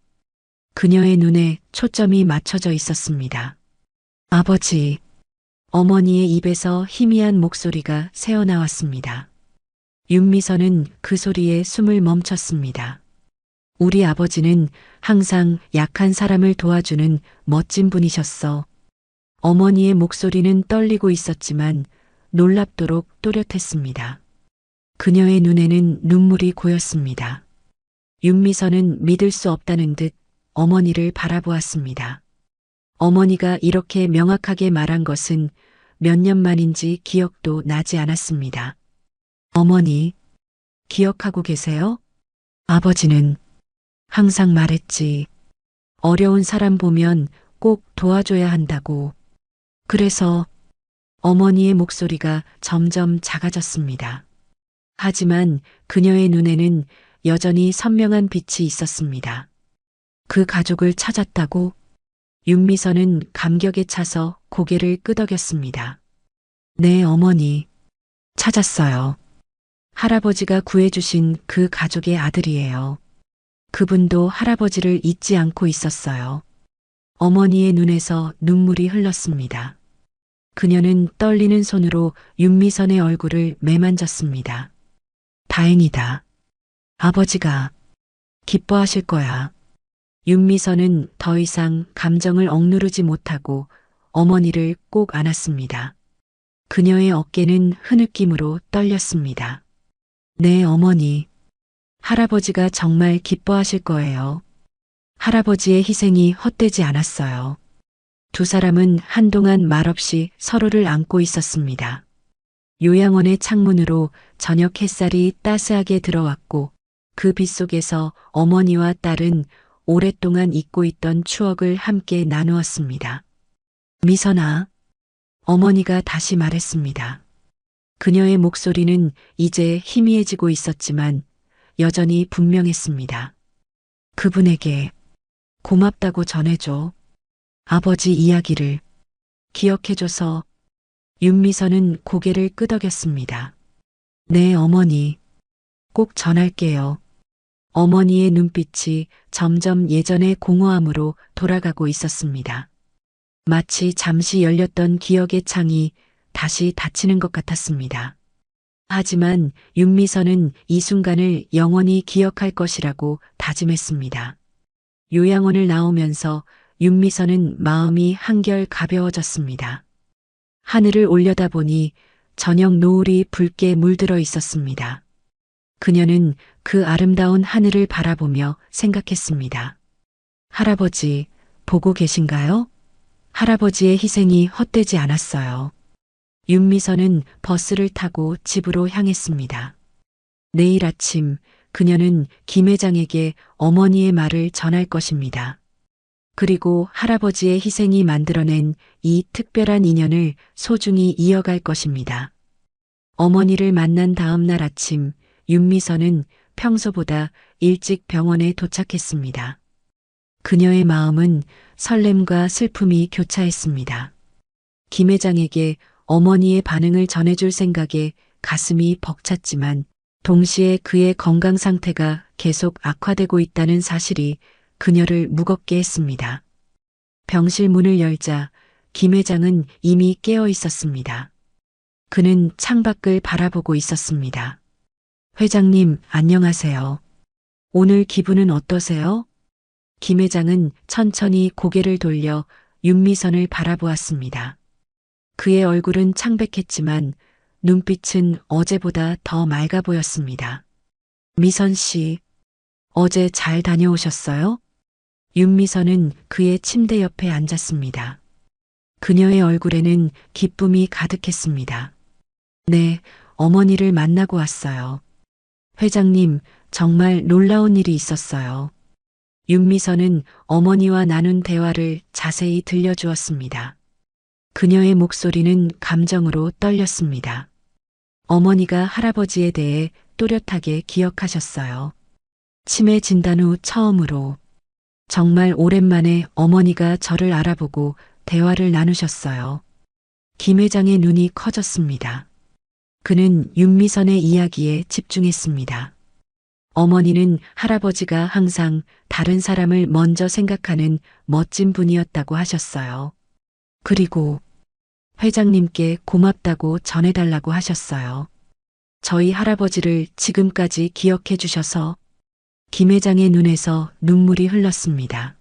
그녀의 눈에 초점이 맞춰져 있었습니다. 아버지. 어머니의 입에서 희미한 목소리가 새어나왔습니다. 윤미선은 그 소리에 숨을 멈췄습니다. 우리 아버지는 항상 약한 사람을 도와주는 멋진 분이셨어. 어머니의 목소리는 떨리고 있었지만 놀랍도록 또렷했습니다. 그녀의 눈에는 눈물이 고였습니다. 윤미선은 믿을 수 없다는 듯 어머니를 바라보았습니다. 어머니가 이렇게 명확하게 말한 것은 몇 년 만인지 기억도 나지 않았습니다. 어머니, 기억하고 계세요? 아버지는 항상 말했지. 어려운 사람 보면 꼭 도와줘야 한다고. 그래서 어머니의 목소리가 점점 작아졌습니다. 하지만 그녀의 눈에는 여전히 선명한 빛이 있었습니다. 그 가족을 찾았다고? 윤미선은 감격에 차서 고개를 끄덕였습니다. 네, 어머니. 찾았어요. 할아버지가 구해주신 그 가족의 아들이에요. 그분도 할아버지를 잊지 않고 있었어요. 어머니의 눈에서 눈물이 흘렀습니다. 그녀는 떨리는 손으로 윤미선의 얼굴을 매만졌습니다. 다행이다. 아버지가 기뻐하실 거야. 윤미선은 더 이상 감정을 억누르지 못하고 어머니를 꼭 안았습니다. 그녀의 어깨는 흐느낌으로 떨렸습니다. 네, 어머니. 할아버지가 정말 기뻐하실 거예요. 할아버지의 희생이 헛되지 않았어요. 두 사람은 한동안 말없이 서로를 안고 있었습니다. 요양원의 창문으로 저녁 햇살이 따스하게 들어왔고 그 빛 속에서 어머니와 딸은 오랫동안 잊고 있던 추억을 함께 나누었습니다. 미선아, 어머니가 다시 말했습니다. 그녀의 목소리는 이제 희미해지고 있었지만 여전히 분명했습니다. 그분에게 고맙다고 전해줘. 아버지 이야기를 기억해줘서. 윤미선은 고개를 끄덕였습니다. 네, 어머니. 꼭 전할게요. 어머니의 눈빛이 점점 예전의 공허함으로 돌아가고 있었습니다. 마치 잠시 열렸던 기억의 창이 다시 닫히는 것 같았습니다. 하지만 윤미선은 이 순간을 영원히 기억할 것이라고 다짐했습니다. 요양원을 나오면서 윤미선은 마음이 한결 가벼워졌습니다. 하늘을 올려다보니 저녁 노을이 붉게 물들어 있었습니다. 그녀는 그 아름다운 하늘을 바라보며 생각했습니다. 할아버지, 보고 계신가요? 할아버지의 희생이 헛되지 않았어요. 윤미선은 버스를 타고 집으로 향했습니다. 내일 아침 그녀는 김 회장에게 어머니의 말을 전할 것입니다. 그리고 할아버지의 희생이 만들어낸 이 특별한 인연을 소중히 이어갈 것입니다. 어머니를 만난 다음 날 아침 윤미선은 평소보다 일찍 병원에 도착했습니다. 그녀의 마음은 설렘과 슬픔이 교차했습니다. 김 회장에게 어머니의 반응을 전해줄 생각에 가슴이 벅찼지만 동시에 그의 건강 상태가 계속 악화되고 있다는 사실이 그녀를 무겁게 했습니다. 병실 문을 열자 김 회장은 이미 깨어 있었습니다. 그는 창밖을 바라보고 있었습니다. 회장님, 안녕하세요. 오늘 기분은 어떠세요? 김 회장은 천천히 고개를 돌려 윤미선을 바라보았습니다. 그의 얼굴은 창백했지만 눈빛은 어제보다 더 맑아 보였습니다. 미선 씨, 어제 잘 다녀오셨어요? 윤미선은 그의 침대 옆에 앉았습니다. 그녀의 얼굴에는 기쁨이 가득했습니다. 네, 어머니를 만나고 왔어요. 회장님, 정말 놀라운 일이 있었어요. 윤미선은 어머니와 나눈 대화를 자세히 들려주었습니다. 그녀의 목소리는 감정으로 떨렸습니다. 어머니가 할아버지에 대해 또렷하게 기억하셨어요. 치매 진단 후 처음으로 정말 오랜만에 어머니가 저를 알아보고 대화를 나누셨어요. 김 회장의 눈이 커졌습니다. 그는 윤미선의 이야기에 집중했습니다. 어머니는 할아버지가 항상 다른 사람을 먼저 생각하는 멋진 분이었다고 하셨어요. 그리고 회장님께 고맙다고 전해달라고 하셨어요. 저희 할아버지를 지금까지 기억해 주셔서 김 회장의 눈에서 눈물이 흘렀습니다.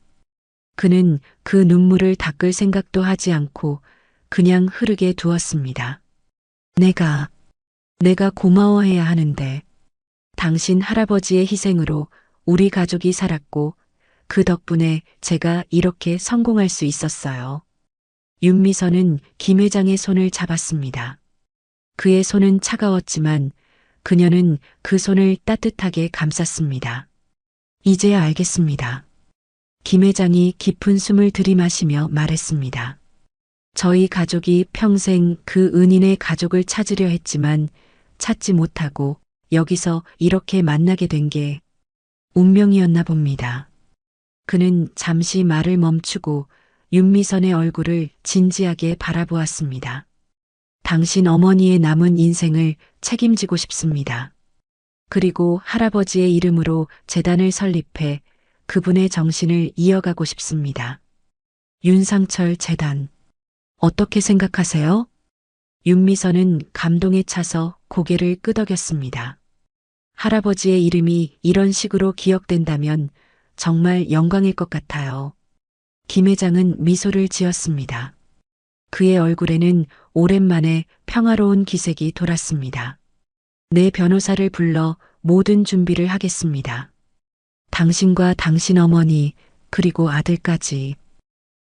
그는 그 눈물을 닦을 생각도 하지 않고 그냥 흐르게 두었습니다. 내가 고마워해야 하는데 당신 할아버지의 희생으로 우리 가족이 살았고 그 덕분에 제가 이렇게 성공할 수 있었어요. 윤미선은 김 회장의 손을 잡았습니다. 그의 손은 차가웠지만 그녀는 그 손을 따뜻하게 감쌌습니다. 이제야 알겠습니다. 김 회장이 깊은 숨을 들이마시며 말했습니다. 저희 가족이 평생 그 은인의 가족을 찾으려 했지만 찾지 못하고 여기서 이렇게 만나게 된 게 운명이었나 봅니다. 그는 잠시 말을 멈추고 윤미선의 얼굴을 진지하게 바라보았습니다. 당신 어머니의 남은 인생을 책임지고 싶습니다. 그리고 할아버지의 이름으로 재단을 설립해 그분의 정신을 이어가고 싶습니다. 윤상철 재단. 어떻게 생각하세요? 윤미선은 감동에 차서 고개를 끄덕였습니다. 할아버지의 이름이 이런 식으로 기억된다면 정말 영광일 것 같아요. 김 회장은 미소를 지었습니다. 그의 얼굴에는 오랜만에 평화로운 기색이 돌았습니다. 내 변호사를 불러 모든 준비를 하겠습니다. 당신과 당신 어머니 그리고 아들까지.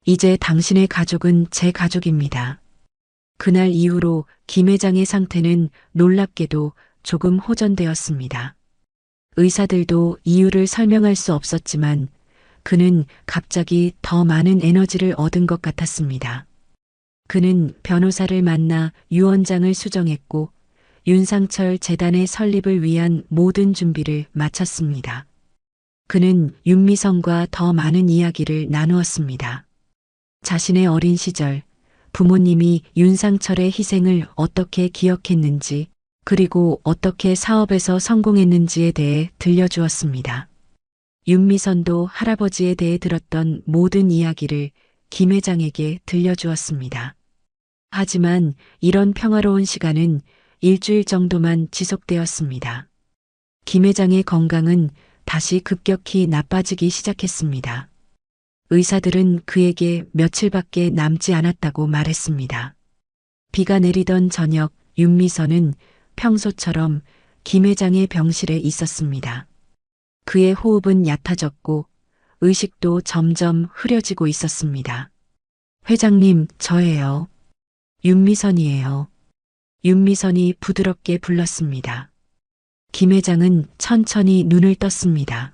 이제 당신의 가족은 제 가족입니다. 그날 이후로 김 회장의 상태는 놀랍게도 조금 호전되었습니다. 의사들도 이유를 설명할 수 없었지만 그는 갑자기 더 많은 에너지를 얻은 것 같았습니다. 그는 변호사를 만나 유언장을 수정했고 윤상철 재단의 설립을 위한 모든 준비를 마쳤습니다. 그는 윤미선과 더 많은 이야기를 나누었습니다. 자신의 어린 시절 부모님이 윤상철의 희생을 어떻게 기억했는지 그리고 어떻게 사업에서 성공했는지에 대해 들려주었습니다. 윤미선도 할아버지에 대해 들었던 모든 이야기를 김 회장에게 들려주었습니다. 하지만 이런 평화로운 시간은 일주일 정도만 지속되었습니다. 김 회장의 건강은 다시 급격히 나빠지기 시작했습니다. 의사들은 그에게 며칠밖에 남지 않았다고 말했습니다. 비가 내리던 저녁 윤미선은 평소처럼 김 회장의 병실에 있었습니다. 그의 호흡은 얕아졌고 의식도 점점 흐려지고 있었습니다. 회장님, 저예요. 윤미선이에요. 윤미선이 부드럽게 불렀습니다. 김 회장은 천천히 눈을 떴습니다.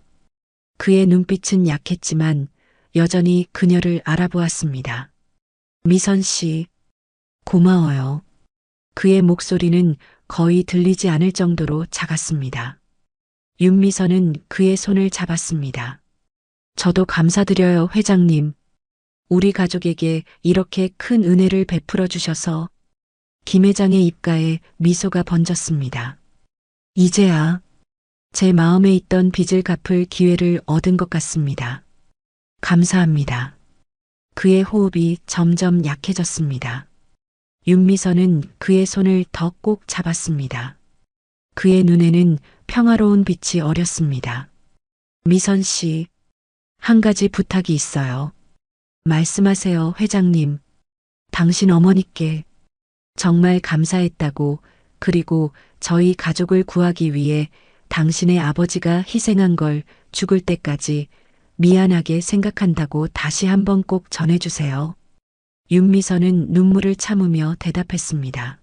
그의 눈빛은 약했지만 여전히 그녀를 알아보았습니다. 미선 씨, 고마워요. 그의 목소리는 거의 들리지 않을 정도로 작았습니다. 윤미선은 그의 손을 잡았습니다. 저도 감사드려요, 회장님. 우리 가족에게 이렇게 큰 은혜를 베풀어 주셔서. 김 회장의 입가에 미소가 번졌습니다. 이제야 제 마음에 있던 빚을 갚을 기회를 얻은 것 같습니다. 감사합니다. 그의 호흡이 점점 약해졌습니다. 윤미선은 그의 손을 더 꼭 잡았습니다. 그의 눈에는 평화로운 빛이 어렸습니다. 미선 씨, 한 가지 부탁이 있어요. 말씀하세요, 회장님. 당신 어머니께 정말 감사했다고, 그리고 저희 가족을 구하기 위해 당신의 아버지가 희생한 걸 죽을 때까지 미안하게 생각한다고 다시 한번 꼭 전해주세요. 윤미선은 눈물을 참으며 대답했습니다.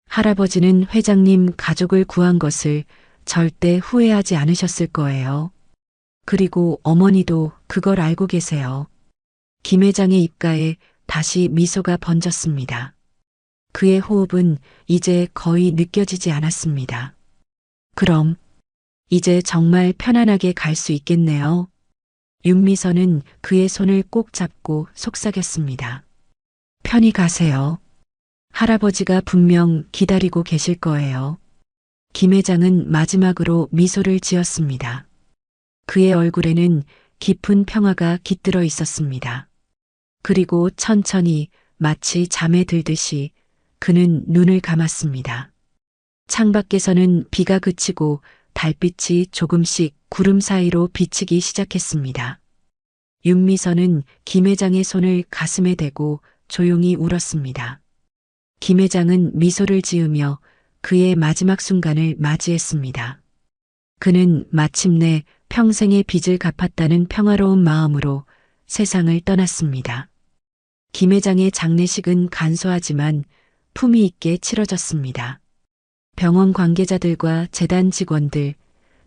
할아버지는 회장님 가족을 구한 것을 절대 후회하지 않으셨을 거예요. 그리고 어머니도 그걸 알고 계세요. 김 회장의 입가에 다시 미소가 번졌습니다. 그의 호흡은 이제 거의 느껴지지 않았습니다. 그럼 이제 정말 편안하게 갈 수 있겠네요. 윤미선은 그의 손을 꼭 잡고 속삭였습니다. 편히 가세요. 할아버지가 분명 기다리고 계실 거예요. 김 회장은 마지막으로 미소를 지었습니다. 그의 얼굴에는 깊은 평화가 깃들어 있었습니다. 그리고 천천히 마치 잠에 들듯이 그는 눈을 감았습니다. 창밖에서는 비가 그치고 달빛이 조금씩 구름 사이로 비치기 시작했습니다. 윤미선은 김 회장의 손을 가슴에 대고 조용히 울었습니다. 김 회장은 미소를 지으며 그의 마지막 순간을 맞이했습니다. 그는 마침내 평생의 빚을 갚았다는 평화로운 마음으로 세상을 떠났습니다. 김 회장의 장례식은 간소하지만 품위 있게 치러졌습니다. 병원 관계자들과 재단 직원들,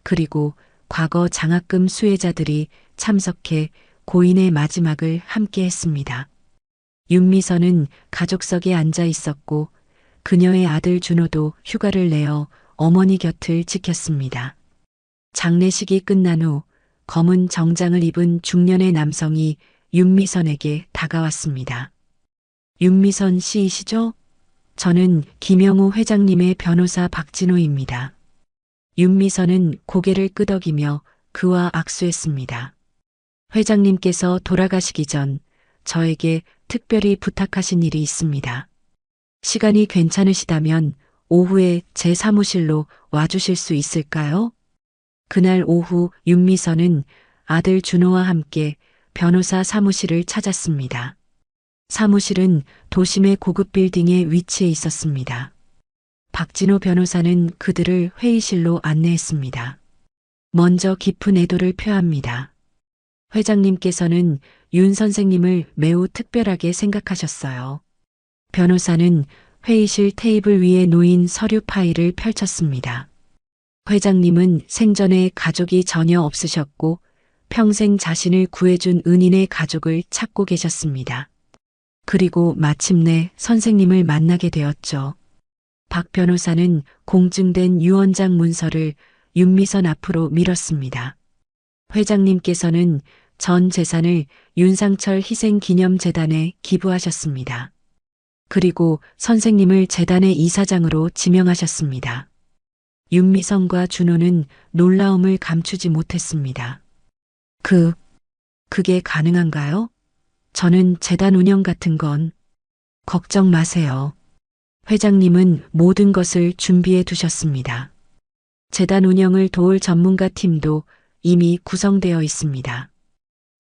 그리고 과거 장학금 수혜자들이 참석해 고인의 마지막을 함께 했습니다. 윤미선은 가족석에 앉아 있었고 그녀의 아들 준호도 휴가를 내어 어머니 곁을 지켰습니다. 장례식이 끝난 후 검은 정장을 입은 중년의 남성이 윤미선에게 다가왔습니다. 윤미선 씨이시죠? 저는 김영우 회장님의 변호사 박진호입니다. 윤미선은 고개를 끄덕이며 그와 악수했습니다. 회장님께서 돌아가시기 전 저에게 특별히 부탁하신 일이 있습니다. 시간이 괜찮으시다면 오후에 제 사무실로 와주실 수 있을까요? 그날 오후 윤미선은 아들 준호와 함께 변호사 사무실을 찾았습니다. 사무실은 도심의 고급 빌딩에 위치해 있었습니다. 박진호 변호사는 그들을 회의실로 안내했습니다. 먼저 깊은 애도를 표합니다. 회장님께서는 윤 선생님을 매우 특별하게 생각하셨어요. 변호사는 회의실 테이블 위에 놓인 서류 파일을 펼쳤습니다. 회장님은 생전에 가족이 전혀 없으셨고 평생 자신을 구해준 은인의 가족을 찾고 계셨습니다. 그리고 마침내 선생님을 만나게 되었죠. 박 변호사는 공증된 유언장 문서를 윤미선 앞으로 밀었습니다. 회장님께서는 전 재산을 윤상철 희생기념재단에 기부하셨습니다. 그리고 선생님을 재단의 이사장으로 지명하셨습니다. 윤미선과 준호는 놀라움을 감추지 못했습니다. 그게 가능한가요? 저는 재단 운영 같은 건 걱정 마세요. 회장님은 모든 것을 준비해 두셨습니다. 재단 운영을 도울 전문가 팀도 이미 구성되어 있습니다.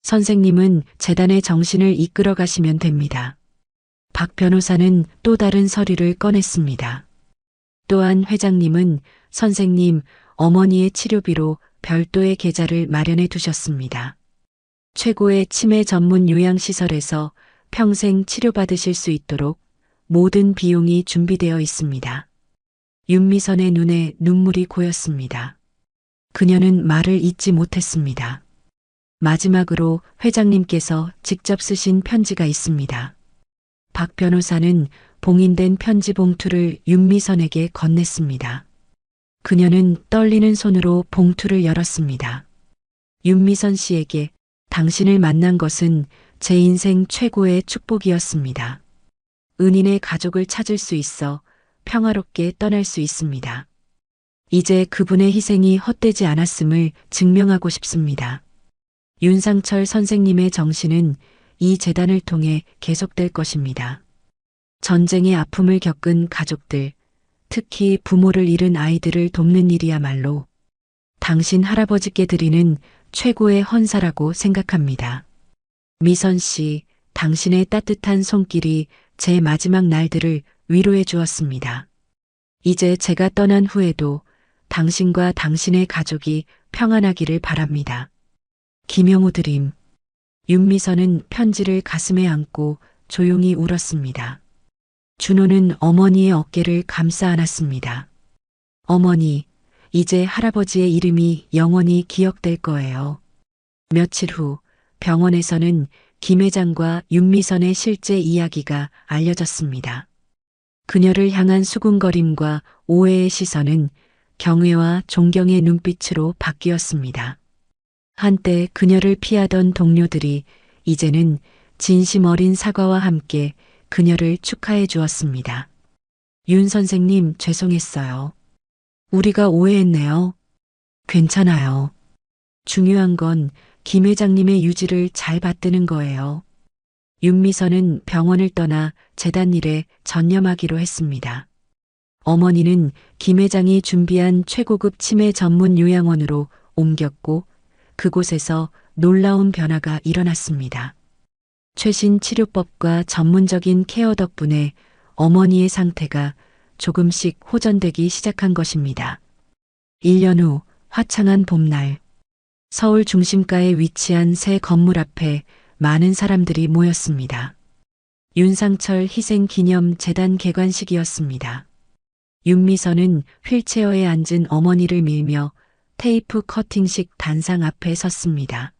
선생님은 재단의 정신을 이끌어 가시면 됩니다. 박 변호사는 또 다른 서류를 꺼냈습니다. 또한 회장님은 선생님, 어머니의 치료비로 별도의 계좌를 마련해 두셨습니다. 최고의 치매 전문 요양시설에서 평생 치료받으실 수 있도록 모든 비용이 준비되어 있습니다. 윤미선의 눈에 눈물이 고였습니다. 그녀는 말을 잇지 못했습니다. 마지막으로 회장님께서 직접 쓰신 편지가 있습니다. 박 변호사는 봉인된 편지 봉투를 윤미선에게 건넸습니다. 그녀는 떨리는 손으로 봉투를 열었습니다. 윤미선 씨에게 당신을 만난 것은 제 인생 최고의 축복이었습니다. 은인의 가족을 찾을 수 있어 평화롭게 떠날 수 있습니다. 이제 그분의 희생이 헛되지 않았음을 증명하고 싶습니다. 윤상철 선생님의 정신은 이 재단을 통해 계속될 것입니다. 전쟁의 아픔을 겪은 가족들, 특히 부모를 잃은 아이들을 돕는 일이야말로 당신 할아버지께 드리는 최고의 헌사라고 생각합니다. 미선 씨, 당신의 따뜻한 손길이 제 마지막 날들을 위로해 주었습니다. 이제 제가 떠난 후에도 당신과 당신의 가족이 평안하기를 바랍니다. 김영우 드림. 윤미선은 편지를 가슴에 안고 조용히 울었습니다. 준호는 어머니의 어깨를 감싸 안았습니다. 어머니, 이제 할아버지의 이름이 영원히 기억될 거예요. 며칠 후 병원에서는 김 회장과 윤미선의 실제 이야기가 알려졌습니다. 그녀를 향한 수군거림과 오해의 시선은 경외와 존경의 눈빛으로 바뀌었습니다. 한때 그녀를 피하던 동료들이 이제는 진심 어린 사과와 함께 그녀를 축하해 주었습니다. 윤 선생님, 죄송했어요. 우리가 오해했네요. 괜찮아요. 중요한 건 김 회장님의 유지를 잘 받드는 거예요. 윤미선은 병원을 떠나 재단 일에 전념하기로 했습니다. 어머니는 김 회장이 준비한 최고급 치매 전문 요양원으로 옮겼고 그곳에서 놀라운 변화가 일어났습니다. 최신 치료법과 전문적인 케어 덕분에 어머니의 상태가 조금씩 호전되기 시작한 것입니다. 1년 후 화창한 봄날, 서울 중심가에 위치한 새 건물 앞에 많은 사람들이 모였습니다. 윤상철 희생기념 재단 개관식이었습니다. 윤미선은 휠체어에 앉은 어머니를 밀며 테이프 커팅식 단상 앞에 섰습니다.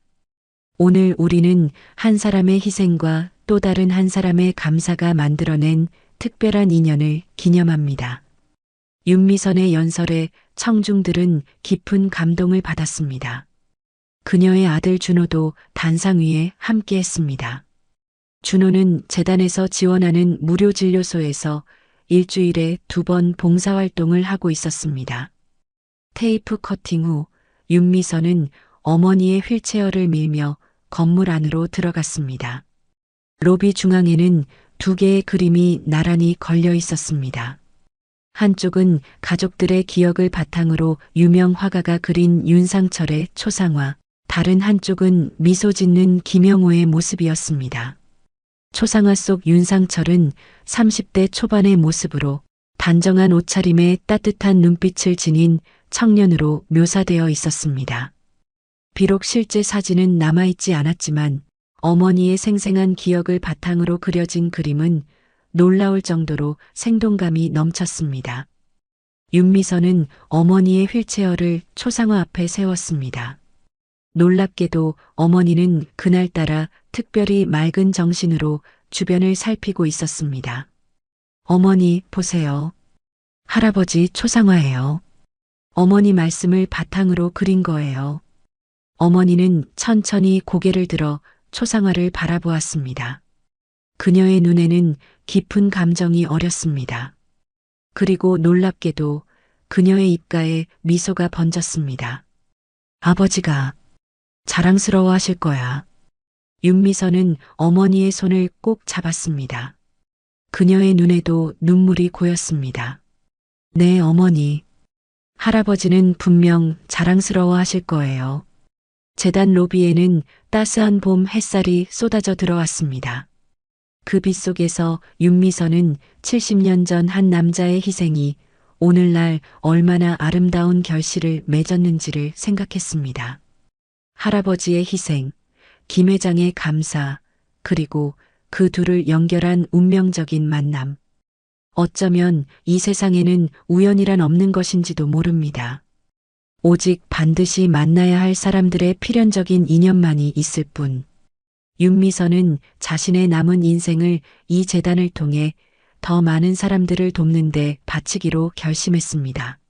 오늘 우리는 한 사람의 희생과 또 다른 한 사람의 감사가 만들어낸 특별한 인연을 기념합니다. 윤미선의 연설에 청중들은 깊은 감동을 받았습니다. 그녀의 아들 준호도 단상 위에 함께했습니다. 준호는 재단에서 지원하는 무료 진료소에서 일주일에 2번 봉사활동을 하고 있었습니다. 테이프 커팅 후 윤미선은 어머니의 휠체어를 밀며 건물 안으로 들어갔습니다. 로비 중앙에는 2개의 그림이 나란히 걸려 있었습니다. 한쪽은 가족들의 기억을 바탕으로 유명 화가가 그린 윤상철의 초상화, 다른 한쪽은 미소 짓는 김영호의 모습이었습니다. 초상화 속 윤상철은 30대 초반의 모습으로 단정한 옷차림에 따뜻한 눈빛을 지닌 청년으로 묘사되어 있었습니다. 비록 실제 사진은 남아있지 않았지만 어머니의 생생한 기억을 바탕으로 그려진 그림은 놀라울 정도로 생동감이 넘쳤습니다. 윤미선은 어머니의 휠체어를 초상화 앞에 세웠습니다. 놀랍게도 어머니는 그날따라 특별히 맑은 정신으로 주변을 살피고 있었습니다. 어머니, 보세요. 할아버지 초상화예요. 어머니 말씀을 바탕으로 그린 거예요. 어머니는 천천히 고개를 들어 초상화를 바라보았습니다. 그녀의 눈에는 깊은 감정이 어렸습니다. 그리고 놀랍게도 그녀의 입가에 미소가 번졌습니다. 아버지가 자랑스러워 하실 거야. 윤미선은 어머니의 손을 꼭 잡았습니다. 그녀의 눈에도 눈물이 고였습니다. 네, 어머니. 할아버지는 분명 자랑스러워 하실 거예요. 재단 로비에는 따스한 봄 햇살이 쏟아져 들어왔습니다. 그 빛 속에서 윤미선은 70년 전 한 남자의 희생이 오늘날 얼마나 아름다운 결실을 맺었는지를 생각했습니다. 할아버지의 희생, 김 회장의 감사, 그리고 그 둘을 연결한 운명적인 만남. 어쩌면 이 세상에는 우연이란 없는 것인지도 모릅니다. 오직 반드시 만나야 할 사람들의 필연적인 인연만이 있을 뿐. 윤미선은 자신의 남은 인생을 이 재단을 통해 더 많은 사람들을 돕는 데 바치기로 결심했습니다.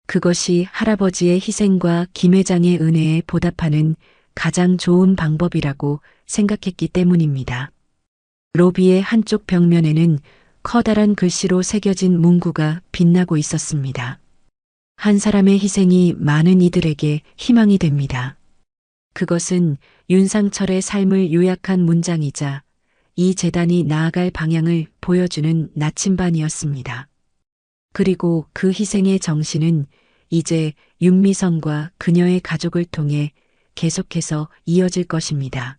그것이 할아버지의 희생과 김 회장의 은혜에 보답하는 가장 좋은 방법이라고 생각했기 때문입니다. 로비의 한쪽 벽면에는 커다란 글씨로 새겨진 문구가 빛나고 있었습니다. 한 사람의 희생이 많은 이들에게 희망이 됩니다. 그것은 윤상철의 삶을 요약한 문장이자 이 재단이 나아갈 방향을 보여주는 나침반이었습니다. 그리고 그 희생의 정신은 이제 윤미선과 그녀의 가족을 통해 계속해서 이어질 것입니다.